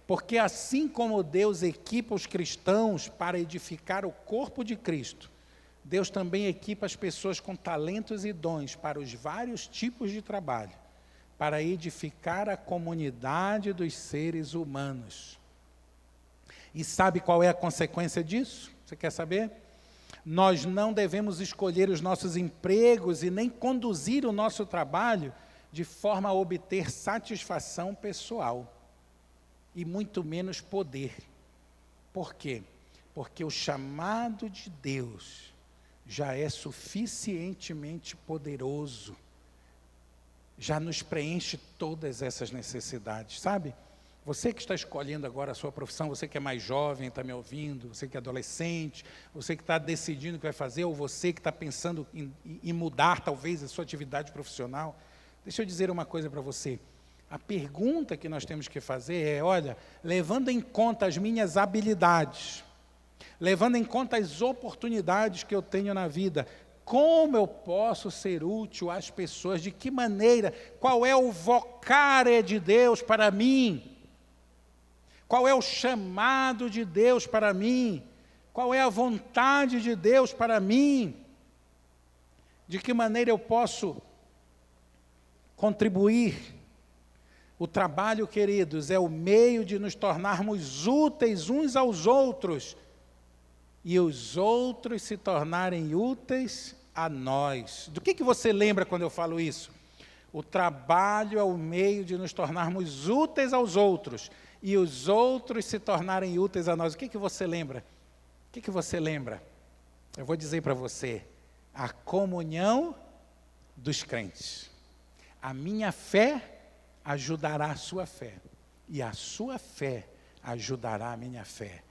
Porque assim como Deus equipa os cristãos para edificar o corpo de Cristo, Deus também equipa as pessoas com talentos e dons para os vários tipos de trabalho, para edificar a comunidade dos seres humanos. E sabe qual é a consequência disso? Você quer saber? Nós não devemos escolher os nossos empregos e nem conduzir o nosso trabalho de forma a obter satisfação pessoal, e muito menos poder. Por quê? Porque o chamado de Deus já é suficientemente poderoso, já nos preenche todas essas necessidades, sabe? Você que está escolhendo agora a sua profissão, você que é mais jovem, está me ouvindo, você que é adolescente, você que está decidindo o que vai fazer, ou você que está pensando em mudar talvez a sua atividade profissional, deixa eu dizer uma coisa para você. A pergunta que nós temos que fazer é, olha, levando em conta as minhas habilidades, levando em conta as oportunidades que eu tenho na vida, como eu posso ser útil às pessoas? De que maneira? Qual é o vocare de Deus para mim? Qual é o chamado de Deus para mim? Qual é a vontade de Deus para mim? De que maneira eu posso contribuir? O trabalho, queridos, é o meio de nos tornarmos úteis uns aos outros e os outros se tornarem úteis a nós. Do que você lembra quando eu falo isso? O trabalho é o meio de nos tornarmos úteis aos outros e os outros se tornarem úteis a nós. O que você lembra? O que você lembra? Eu vou dizer para você, a comunhão dos crentes. A minha fé ajudará a sua fé, e a sua fé ajudará a minha fé.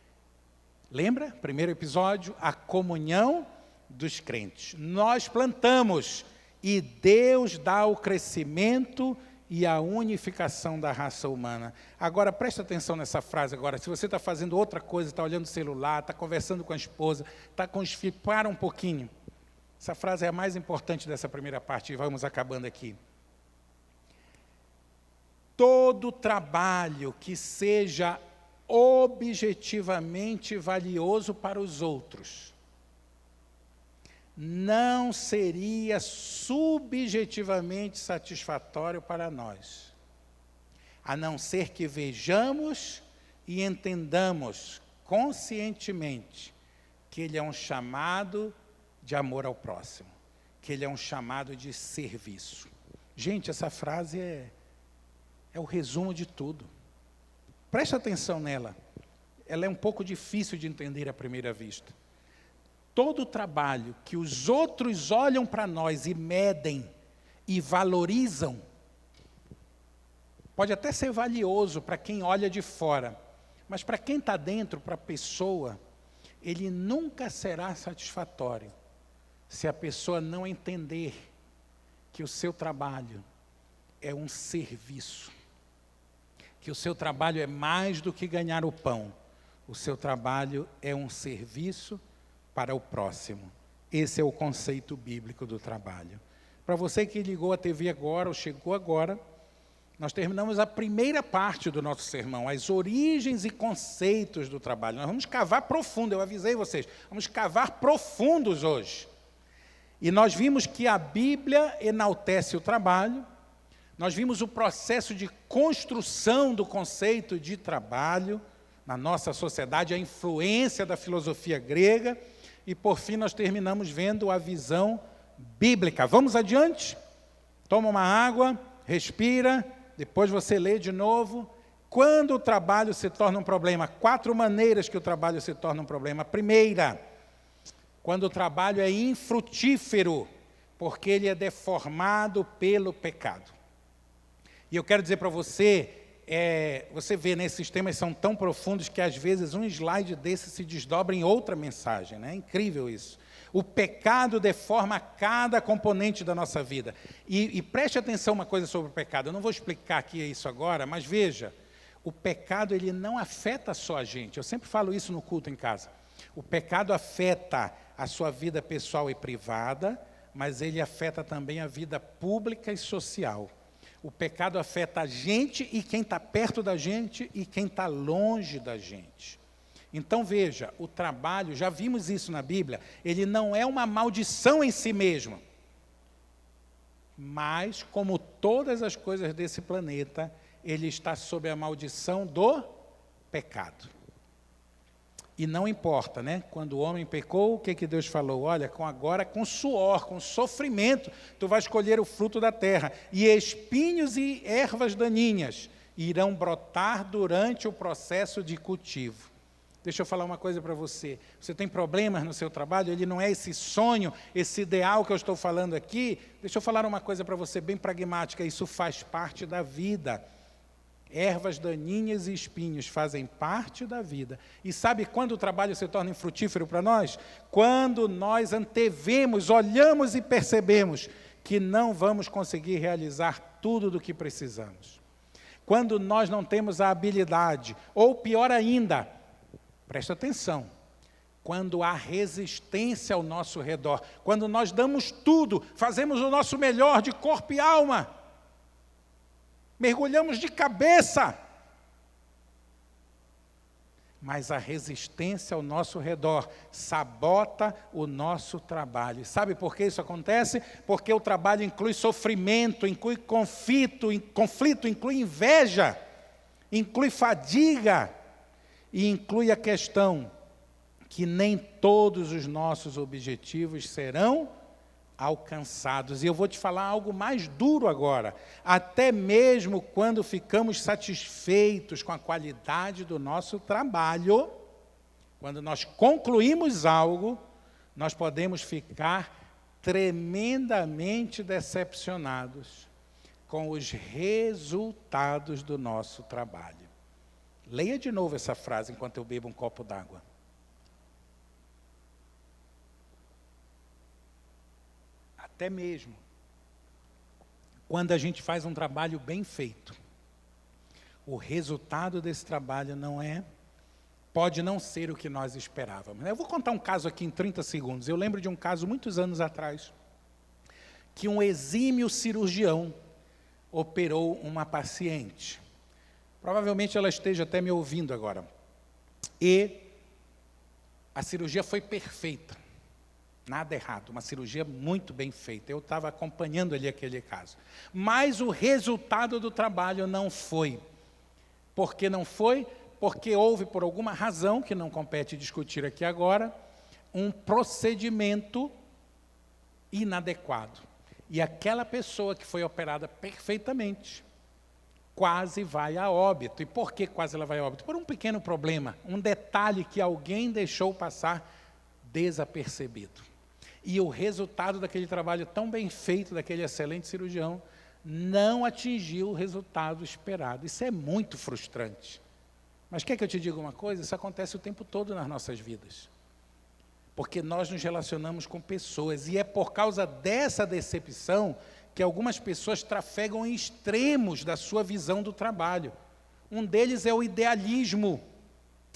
Lembra? Primeiro episódio, a comunhão dos crentes. Nós plantamos e Deus dá o crescimento e a unificação da raça humana. Agora, presta atenção nessa frase agora. Se você está fazendo outra coisa, está olhando o celular, está conversando com a esposa, está com os filhos, para um pouquinho. Essa frase é a mais importante dessa primeira parte e vamos acabando aqui. Todo trabalho que seja objetivamente valioso para os outros não seria subjetivamente satisfatório para nós, a não ser que vejamos e entendamos conscientemente que ele é um chamado de amor ao próximo, que ele é um chamado de serviço. Gente, essa frase é o resumo de tudo. Preste atenção nela. Ela é um pouco difícil de entender à primeira vista. Todo o trabalho que os outros olham para nós e medem e valorizam, pode até ser valioso para quem olha de fora, mas para quem está dentro, para a pessoa, ele nunca será satisfatório se a pessoa não entender que o seu trabalho é um serviço, que o seu trabalho é mais do que ganhar o pão, o seu trabalho é um serviço para o próximo. Esse é o conceito bíblico do trabalho. Para você que ligou a TV agora ou chegou agora, nós terminamos a primeira parte do nosso sermão, as origens e conceitos do trabalho. Nós vamos cavar profundo, eu avisei vocês, vamos cavar profundos hoje. E nós vimos que a Bíblia enaltece o trabalho, nós vimos o processo de construção do conceito de trabalho na nossa sociedade, a influência da filosofia grega, e por fim nós terminamos vendo a visão bíblica. Vamos adiante? Toma uma água, respira, depois você lê de novo. Quando o trabalho se torna um problema, 4 maneiras que o trabalho se torna um problema. Primeira, quando o trabalho é infrutífero, porque ele é deformado pelo pecado. E eu quero dizer para você, você vê, né, esses temas são tão profundos que às vezes um slide desse se desdobra em outra mensagem, né? É incrível isso. O pecado deforma cada componente da nossa vida. E preste atenção uma coisa sobre o pecado, eu não vou explicar aqui isso agora, mas veja, o pecado ele não afeta só a gente, eu sempre falo isso no culto em casa. O pecado afeta a sua vida pessoal e privada, mas ele afeta também a vida pública e social. O pecado afeta a gente e quem está perto da gente e quem está longe da gente. Então veja, o trabalho, já vimos isso na Bíblia, ele não é uma maldição em si mesmo. Mas, como todas as coisas desse planeta, ele está sob a maldição do pecado. E não importa, né? Quando o homem pecou, o que Deus falou? Olha, agora com suor, com sofrimento, tu vais colher o fruto da terra. E espinhos e ervas daninhas irão brotar durante o processo de cultivo. Deixa eu falar uma coisa para você. Você tem problemas no seu trabalho? Ele não é esse sonho, esse ideal que eu estou falando aqui. Deixa eu falar uma coisa para você bem pragmática. Isso faz parte da vida. Ervas daninhas e espinhos fazem parte da vida. E sabe quando o trabalho se torna infrutífero para nós? Quando nós antevemos, olhamos e percebemos que não vamos conseguir realizar tudo do que precisamos. Quando nós não temos a habilidade, ou pior ainda, presta atenção, quando há resistência ao nosso redor, quando nós damos tudo, fazemos o nosso melhor de corpo e alma, mergulhamos de cabeça, mas a resistência ao nosso redor sabota o nosso trabalho. Sabe por que isso acontece? Porque o trabalho inclui sofrimento, inclui conflito, inclui inveja, inclui fadiga, e inclui a questão que nem todos os nossos objetivos serão alcançados. E eu vou te falar algo mais duro agora. Até mesmo quando ficamos satisfeitos com a qualidade do nosso trabalho, quando nós concluímos algo, nós podemos ficar tremendamente decepcionados com os resultados do nosso trabalho. Leia de novo essa frase enquanto eu bebo um copo d'água. Até mesmo quando a gente faz um trabalho bem feito, o resultado desse trabalho pode não ser o que nós esperávamos. Eu vou contar um caso aqui em 30 segundos. Eu lembro de um caso muitos anos atrás, que um exímio cirurgião operou uma paciente. Provavelmente ela esteja até me ouvindo agora. E a cirurgia foi perfeita. Nada errado, uma cirurgia muito bem feita. Eu estava acompanhando ali aquele caso. Mas o resultado do trabalho não foi. Por que não foi? Porque houve, por alguma razão, que não compete discutir aqui agora, um procedimento inadequado. E aquela pessoa que foi operada perfeitamente, quase vai a óbito. E por que quase ela vai a óbito? Por um pequeno problema, um detalhe que alguém deixou passar desapercebido. E o resultado daquele trabalho tão bem feito, daquele excelente cirurgião, não atingiu o resultado esperado. Isso é muito frustrante. Mas quer que eu te diga uma coisa? Isso acontece o tempo todo nas nossas vidas. Porque nós nos relacionamos com pessoas, e é por causa dessa decepção que algumas pessoas trafegam em extremos da sua visão do trabalho. Um deles é o idealismo.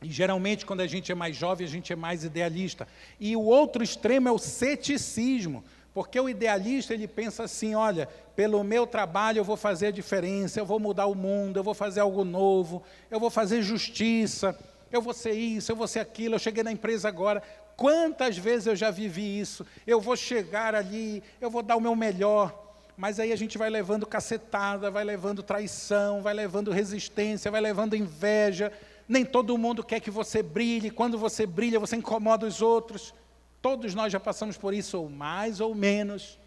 E geralmente, quando a gente é mais jovem, a gente é mais idealista. E o outro extremo é o ceticismo, porque o idealista, ele pensa assim, olha, pelo meu trabalho eu vou fazer a diferença, eu vou mudar o mundo, eu vou fazer algo novo, eu vou fazer justiça, eu vou ser isso, eu vou ser aquilo, eu cheguei na empresa agora, quantas vezes eu já vivi isso, eu vou chegar ali, eu vou dar o meu melhor, mas aí a gente vai levando cacetada, vai levando traição, vai levando resistência, vai levando inveja. Nem todo mundo quer que você brilhe, quando você brilha, você incomoda os outros. Todos nós já passamos por isso, ou mais ou menos.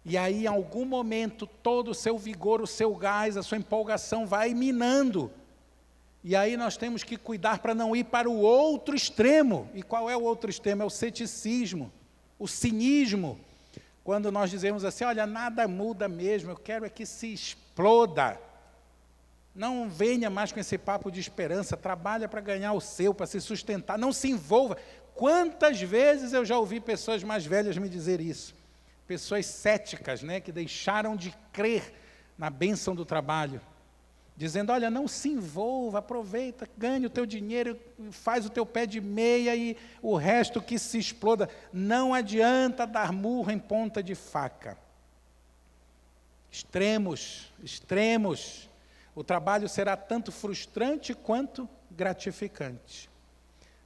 E aí, em algum momento, todo o seu vigor, o seu gás, a sua empolgação vai minando. E aí nós temos que cuidar para não ir para o outro extremo. E qual é o outro extremo? É o ceticismo, o cinismo. Quando nós dizemos assim, olha, nada muda mesmo, eu quero é que se exploda. Não venha mais com esse papo de esperança, trabalha para ganhar o seu, para se sustentar, não se envolva. Quantas vezes eu já ouvi pessoas mais velhas me dizer isso? Pessoas céticas, né, que deixaram de crer na bênção do trabalho, dizendo, olha, não se envolva, aproveita, ganha o teu dinheiro, faz o teu pé de meia e o resto que se exploda. Não adianta dar murro em ponta de faca. Extremos, extremos. O trabalho será tanto frustrante quanto gratificante.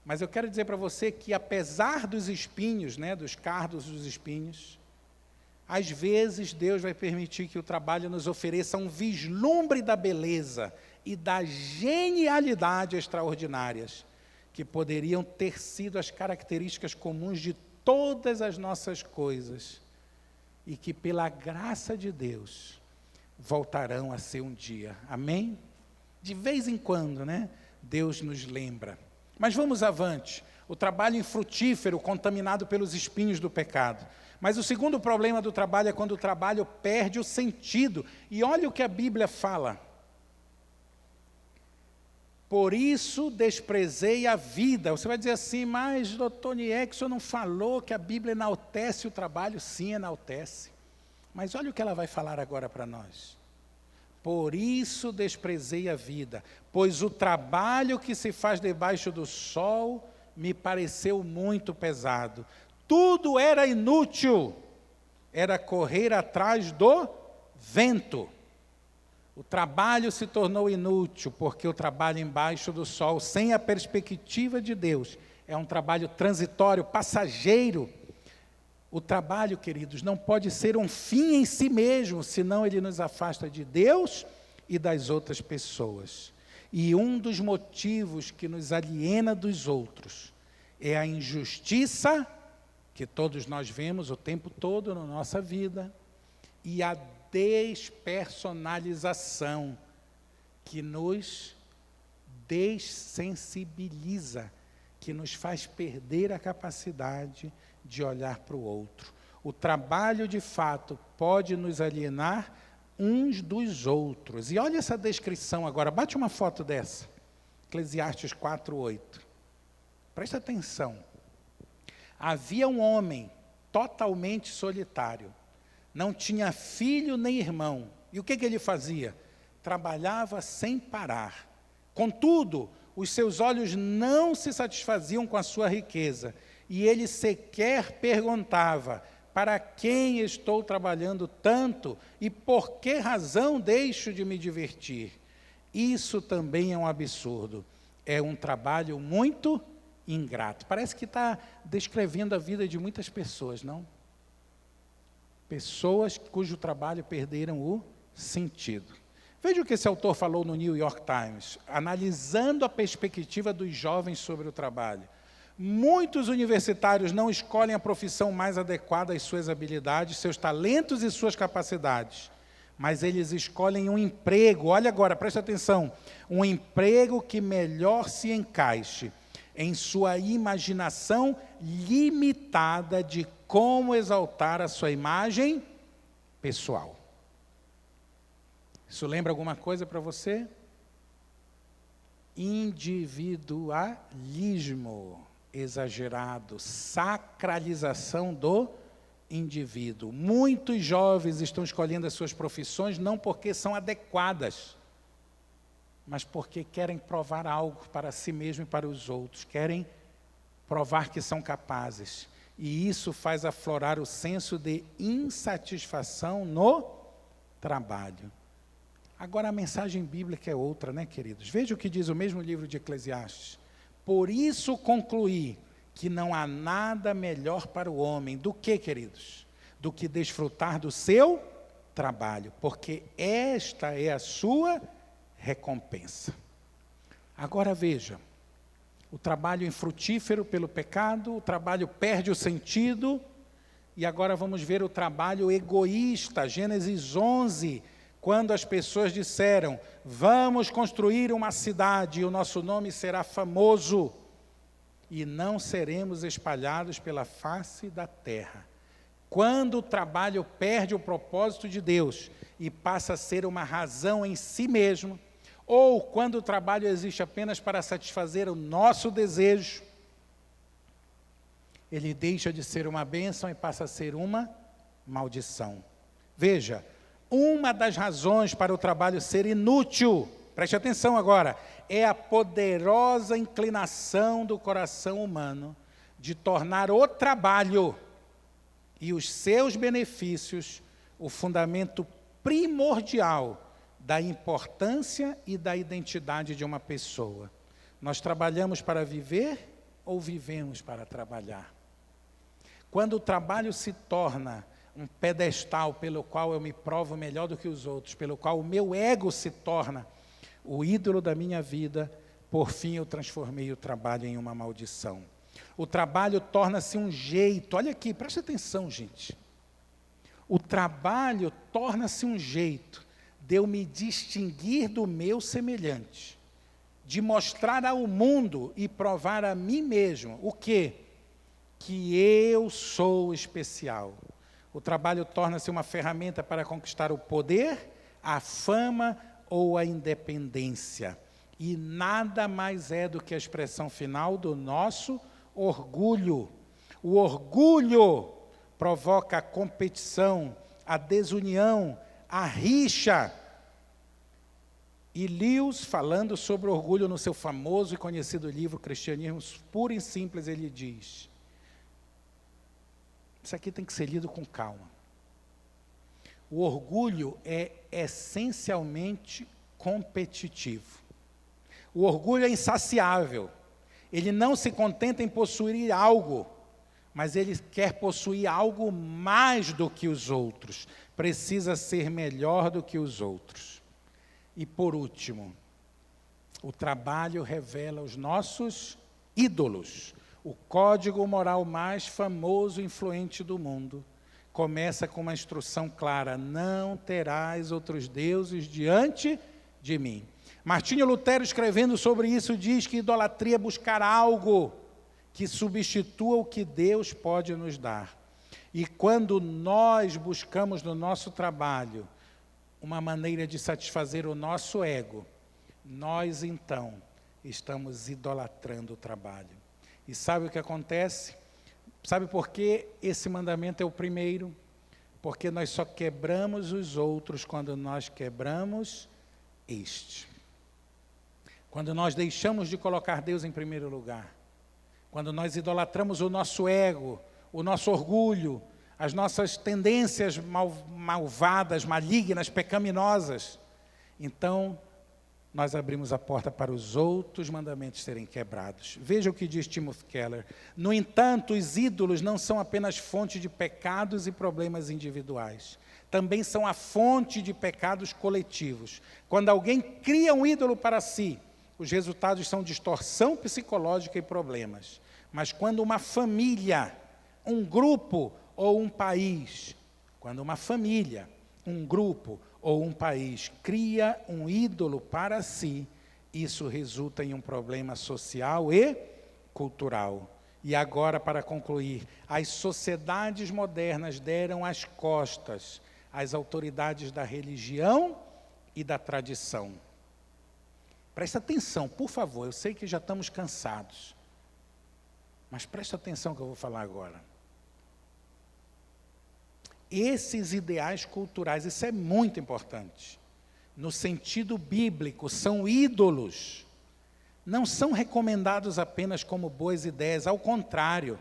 Mas eu quero dizer para você que, apesar dos espinhos, né, dos cardos dos espinhos, às vezes Deus vai permitir que o trabalho nos ofereça um vislumbre da beleza e da genialidade extraordinárias, que poderiam ter sido as características comuns de todas as nossas coisas, e que, pela graça de Deus, voltarão a ser um dia. Amém? De vez em quando, né? Deus nos lembra. Mas vamos avante. O trabalho infrutífero, contaminado pelos espinhos do pecado. Mas o segundo problema do trabalho é quando o trabalho perde o sentido. E olha o que a Bíblia fala. Por isso desprezei a vida. Você vai dizer assim, mas doutor Niek, o senhor não falou que a Bíblia enaltece o trabalho? Sim, enaltece. Mas olha o que ela vai falar agora para nós. Por isso desprezei a vida, pois o trabalho que se faz debaixo do sol me pareceu muito pesado. Tudo era inútil, era correr atrás do vento. O trabalho se tornou inútil, porque o trabalho embaixo do sol, sem a perspectiva de Deus, é um trabalho transitório, passageiro. O trabalho, queridos, não pode ser um fim em si mesmo, senão ele nos afasta de Deus e das outras pessoas. E um dos motivos que nos aliena dos outros é a injustiça, que todos nós vemos o tempo todo na nossa vida, e a despersonalização, que nos dessensibiliza, que nos faz perder a capacidade de olhar para o outro. O trabalho, de fato, pode nos alienar uns dos outros. E olha essa descrição agora, bate uma foto dessa. Eclesiastes 4:8. Presta atenção. Havia um homem totalmente solitário. Não tinha filho nem irmão. E o que ele fazia? Trabalhava sem parar. Contudo, os seus olhos não se satisfaziam com a sua riqueza. E ele sequer perguntava, para quem estou trabalhando tanto e por que razão deixo de me divertir? Isso também é um absurdo. É um trabalho muito ingrato. Parece que está descrevendo a vida de muitas pessoas, não? Pessoas cujo trabalho perderam o sentido. Veja o que esse autor falou no New York Times, analisando a perspectiva dos jovens sobre o trabalho. Muitos universitários não escolhem a profissão mais adequada às suas habilidades, seus talentos e suas capacidades, mas eles escolhem um emprego, olha agora, presta atenção, um emprego que melhor se encaixe. em sua imaginação limitada de como exaltar a sua imagem pessoal. Isso lembra alguma coisa para você? Individualismo exagerado, sacralização do indivíduo. Muitos jovens estão escolhendo as suas profissões não porque são adequadas, mas porque querem provar algo para si mesmo e para os outros, querem provar que são capazes. E isso faz aflorar o senso de insatisfação no trabalho. Agora a mensagem bíblica é outra, né, queridos? Veja o que diz o mesmo livro de Eclesiastes. Por isso concluí que não há nada melhor para o homem do que, queridos, do que desfrutar do seu trabalho, porque esta é a sua recompensa. Agora veja, o trabalho infrutífero pelo pecado, o trabalho perde o sentido, e agora vamos ver o trabalho egoísta, Gênesis 11, quando as pessoas disseram, vamos construir uma cidade e o nosso nome será famoso, e não seremos espalhados pela face da terra. Quando o trabalho perde o propósito de Deus e passa a ser uma razão em si mesmo, ou quando o trabalho existe apenas para satisfazer o nosso desejo, ele deixa de ser uma bênção e passa a ser uma maldição. Veja, uma das razões para o trabalho ser inútil, preste atenção agora, é a poderosa inclinação do coração humano de tornar o trabalho e os seus benefícios o fundamento primordial da importância e da identidade de uma pessoa. Nós trabalhamos para viver ou vivemos para trabalhar? Quando o trabalho se torna um pedestal pelo qual eu me provo melhor do que os outros, pelo qual o meu ego se torna o ídolo da minha vida, por fim eu transformei o trabalho em uma maldição. O trabalho torna-se um jeito, olha aqui, preste atenção, gente. O trabalho torna-se um jeito de eu me distinguir do meu semelhante, de mostrar ao mundo e provar a mim mesmo, o quê? Que eu sou especial. O trabalho torna-se uma ferramenta para conquistar o poder, a fama ou a independência. E nada mais é do que a expressão final do nosso orgulho. O orgulho provoca a competição, a desunião, a rixa. E Lewis, falando sobre orgulho no seu famoso e conhecido livro Cristianismo Puro e Simples, ele diz, isso aqui tem que ser lido com calma. O orgulho é essencialmente competitivo. O orgulho é insaciável. Ele não se contenta em possuir algo, mas ele quer possuir algo mais do que os outros. Precisa ser melhor do que os outros. E por último, o trabalho revela os nossos ídolos. O código moral mais famoso e influente do mundo começa com uma instrução clara: não terás outros deuses diante de mim. Martinho Lutero, escrevendo sobre isso, diz que idolatria é buscar algo que substitua o que Deus pode nos dar. E quando nós buscamos no nosso trabalho uma maneira de satisfazer o nosso ego, nós então estamos idolatrando o trabalho. E sabe o que acontece? Sabe por que esse mandamento é o primeiro? Porque nós só quebramos os outros quando nós quebramos este. Quando nós deixamos de colocar Deus em primeiro lugar. Quando nós idolatramos o nosso ego, o nosso orgulho, as nossas tendências malvadas, malignas, pecaminosas. Então, nós abrimos a porta para os outros mandamentos serem quebrados. Veja o que diz Timothy Keller. No entanto, os ídolos não são apenas fonte de pecados e problemas individuais. Também são a fonte de pecados coletivos. Quando alguém cria um ídolo para si, os resultados são distorção psicológica e problemas. Mas quando uma família, um grupo ou um país, quando uma família, um grupo ou um país cria um ídolo para si, isso resulta em um problema social e cultural. E agora, para concluir, as sociedades modernas deram as costas às autoridades da religião e da tradição. Presta atenção, por favor, eu sei que já estamos cansados, mas presta atenção no que eu vou falar agora. Esses ideais culturais, isso é muito importante, no sentido bíblico, são ídolos. Não são recomendados apenas como boas ideias, ao contrário,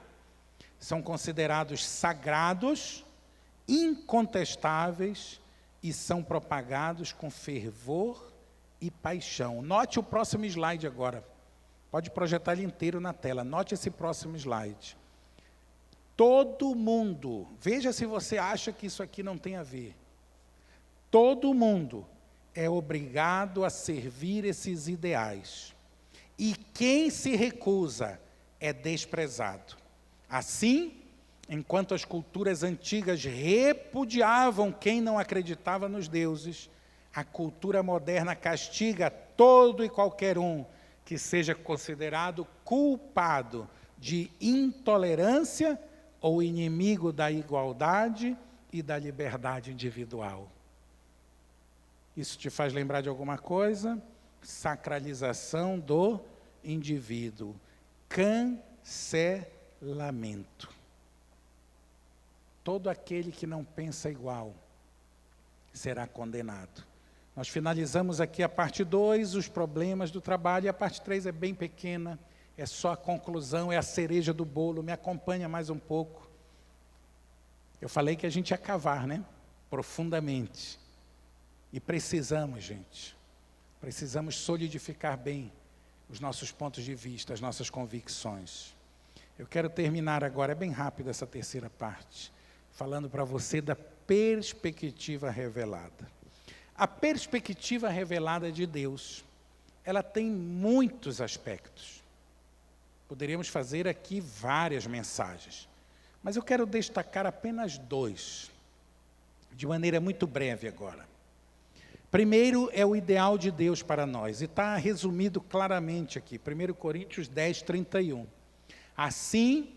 são considerados sagrados, incontestáveis e são propagados com fervor e paixão. Note o próximo slide agora. Pode projetar ele inteiro na tela. Note esse próximo slide. Todo mundo, veja se você acha que isso aqui não tem a ver. Todo mundo é obrigado a servir esses ideais. E quem se recusa é desprezado. Assim, enquanto as culturas antigas repudiavam quem não acreditava nos deuses, a cultura moderna castiga todo e qualquer um que seja considerado culpado de intolerância ou inimigo da igualdade e da liberdade individual. Isso te faz lembrar de alguma coisa? Sacralização do indivíduo, cancelamento. Todo aquele que não pensa igual será condenado. Nós finalizamos aqui a parte 2, os problemas do trabalho, e a parte 3 é bem pequena, é só a conclusão, é a cereja do bolo. Me acompanha mais um pouco. Eu falei que a gente ia cavar, né? Profundamente. E precisamos, gente. Precisamos solidificar bem os nossos pontos de vista, as nossas convicções. Eu quero terminar agora, é bem rápido essa terceira parte, falando para você da perspectiva revelada. A perspectiva revelada de Deus, ela tem muitos aspectos. Poderíamos fazer aqui várias mensagens, mas eu quero destacar apenas 2, de maneira muito breve agora. Primeiro é o ideal de Deus para nós, e está resumido claramente aqui, 1 Coríntios 10, 31. Assim,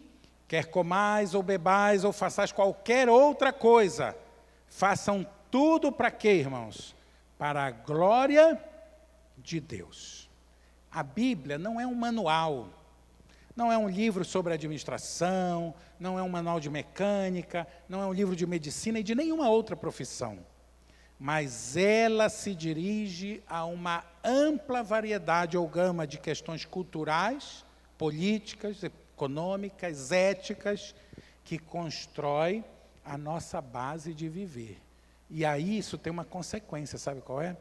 quer comais ou bebais ou façais qualquer outra coisa, façam tudo para quê, irmãos? Para a glória de Deus. A Bíblia não é um manual, não é um livro sobre administração, não é um manual de mecânica, não é um livro de medicina e de nenhuma outra profissão. Mas ela se dirige a uma ampla variedade ou gama de questões culturais, políticas, econômicas, éticas, que constrói a nossa base de viver. E aí isso tem uma consequência, sabe qual é?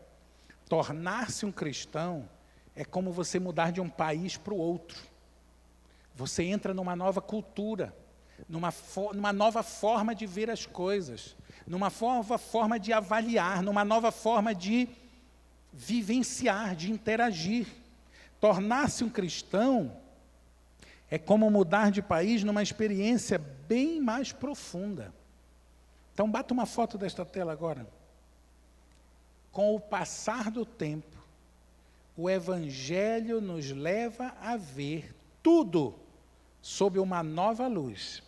Tornar-se um cristão é como você mudar de um país para o outro. Você entra numa nova cultura, numa nova forma de ver as coisas, numa nova forma de avaliar, numa nova forma de vivenciar, de interagir. Tornar-se um cristão é como mudar de país numa experiência bem mais profunda. Então, bata uma foto desta tela agora. Com o passar do tempo, o Evangelho nos leva a ver tudo sob uma nova luz.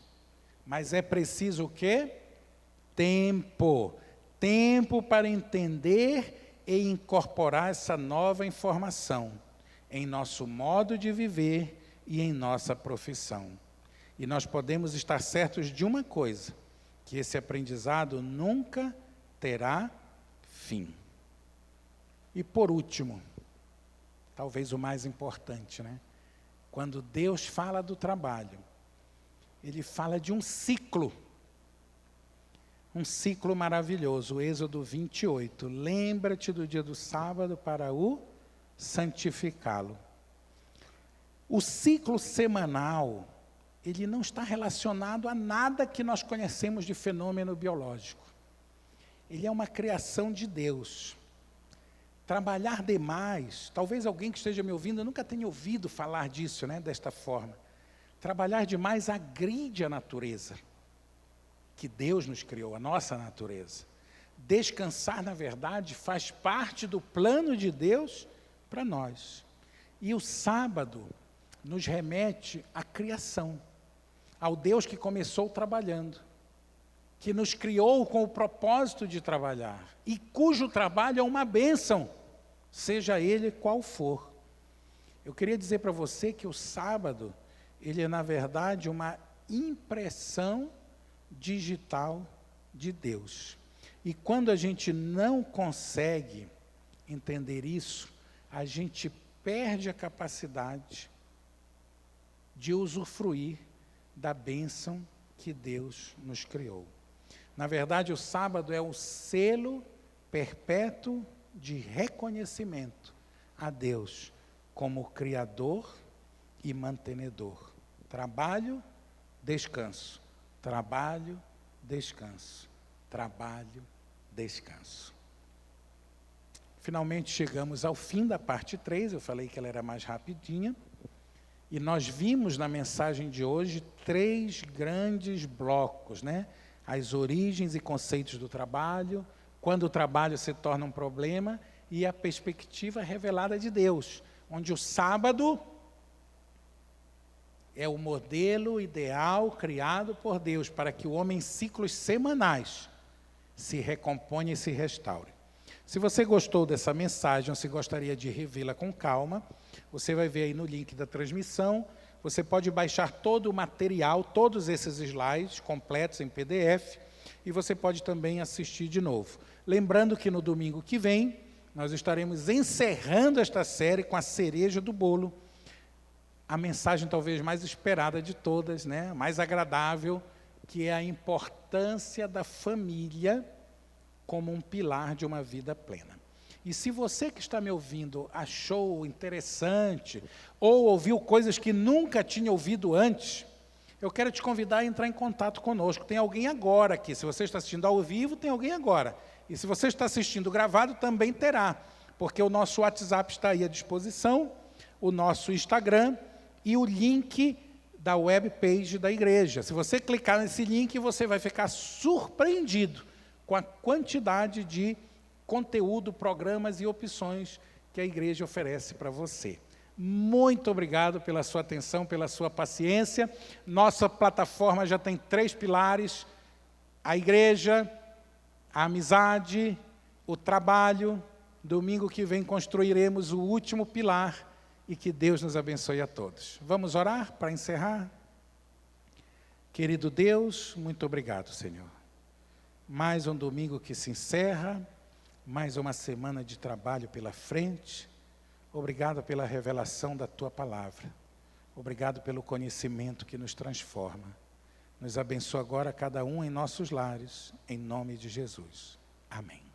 Mas é preciso o quê? Tempo. Tempo para entender e incorporar essa nova informação em nosso modo de viver e em nossa profissão. E nós podemos estar certos de uma coisa, que esse aprendizado nunca terá fim. E por último, talvez o mais importante, né? Quando Deus fala do trabalho, Ele fala de um ciclo maravilhoso, Êxodo 28. Lembra-te do dia do sábado para o santificá-lo. O ciclo semanal, ele não está relacionado a nada que nós conhecemos de fenômeno biológico. Ele é uma criação de Deus. Trabalhar demais, talvez alguém que esteja me ouvindo nunca tenha ouvido falar disso, né, desta forma. Trabalhar demais agride a natureza que Deus nos criou, a nossa natureza. Descansar, na verdade, faz parte do plano de Deus para nós. E o sábado nos remete à criação, ao Deus que começou trabalhando, que nos criou com o propósito de trabalhar, e cujo trabalho é uma bênção, seja ele qual for. Eu queria dizer para você que o sábado, ele é, na verdade, uma impressão digital de Deus. E quando a gente não consegue entender isso, a gente perde a capacidade de usufruir da bênção que Deus nos criou. Na verdade, o sábado é o selo perpétuo de reconhecimento a Deus como Criador e mantenedor. Trabalho, descanso. Trabalho, descanso. Trabalho, descanso. Finalmente chegamos ao fim da parte 3, eu falei que ela era mais rapidinha, e nós vimos na mensagem de hoje 3 grandes blocos, né? As origens e conceitos do trabalho, quando o trabalho se torna um problema, e a perspectiva revelada de Deus, onde o sábado é o modelo ideal criado por Deus para que o homem em ciclos semanais se recomponha e se restaure. Se você gostou dessa mensagem, ou se gostaria de revê-la com calma, você vai ver aí no link da transmissão, você pode baixar todo o material, todos esses slides completos em PDF, e você pode também assistir de novo. Lembrando que no domingo que vem, nós estaremos encerrando esta série com a cereja do bolo, a mensagem talvez mais esperada de todas, né? Mais agradável, que é a importância da família como um pilar de uma vida plena. E se você que está me ouvindo achou interessante, ou ouviu coisas que nunca tinha ouvido antes, eu quero te convidar a entrar em contato conosco. Tem alguém agora aqui, se você está assistindo ao vivo, tem alguém agora. E se você está assistindo gravado, também terá, porque o nosso WhatsApp está aí à disposição, o nosso Instagram e o link da webpage da igreja. Se você clicar nesse link, você vai ficar surpreendido com a quantidade de conteúdo, programas e opções que a igreja oferece para você. Muito obrigado pela sua atenção, pela sua paciência. Nossa plataforma já tem 3 pilares: a igreja, a amizade, o trabalho. Domingo que vem construiremos o último pilar, e que Deus nos abençoe a todos. Vamos orar para encerrar? Querido Deus, muito obrigado, Senhor. Mais um domingo que se encerra, mais uma semana de trabalho pela frente. Obrigado pela revelação da Tua palavra. Obrigado pelo conhecimento que nos transforma. Nos abençoa agora cada um em nossos lares, em nome de Jesus. Amém.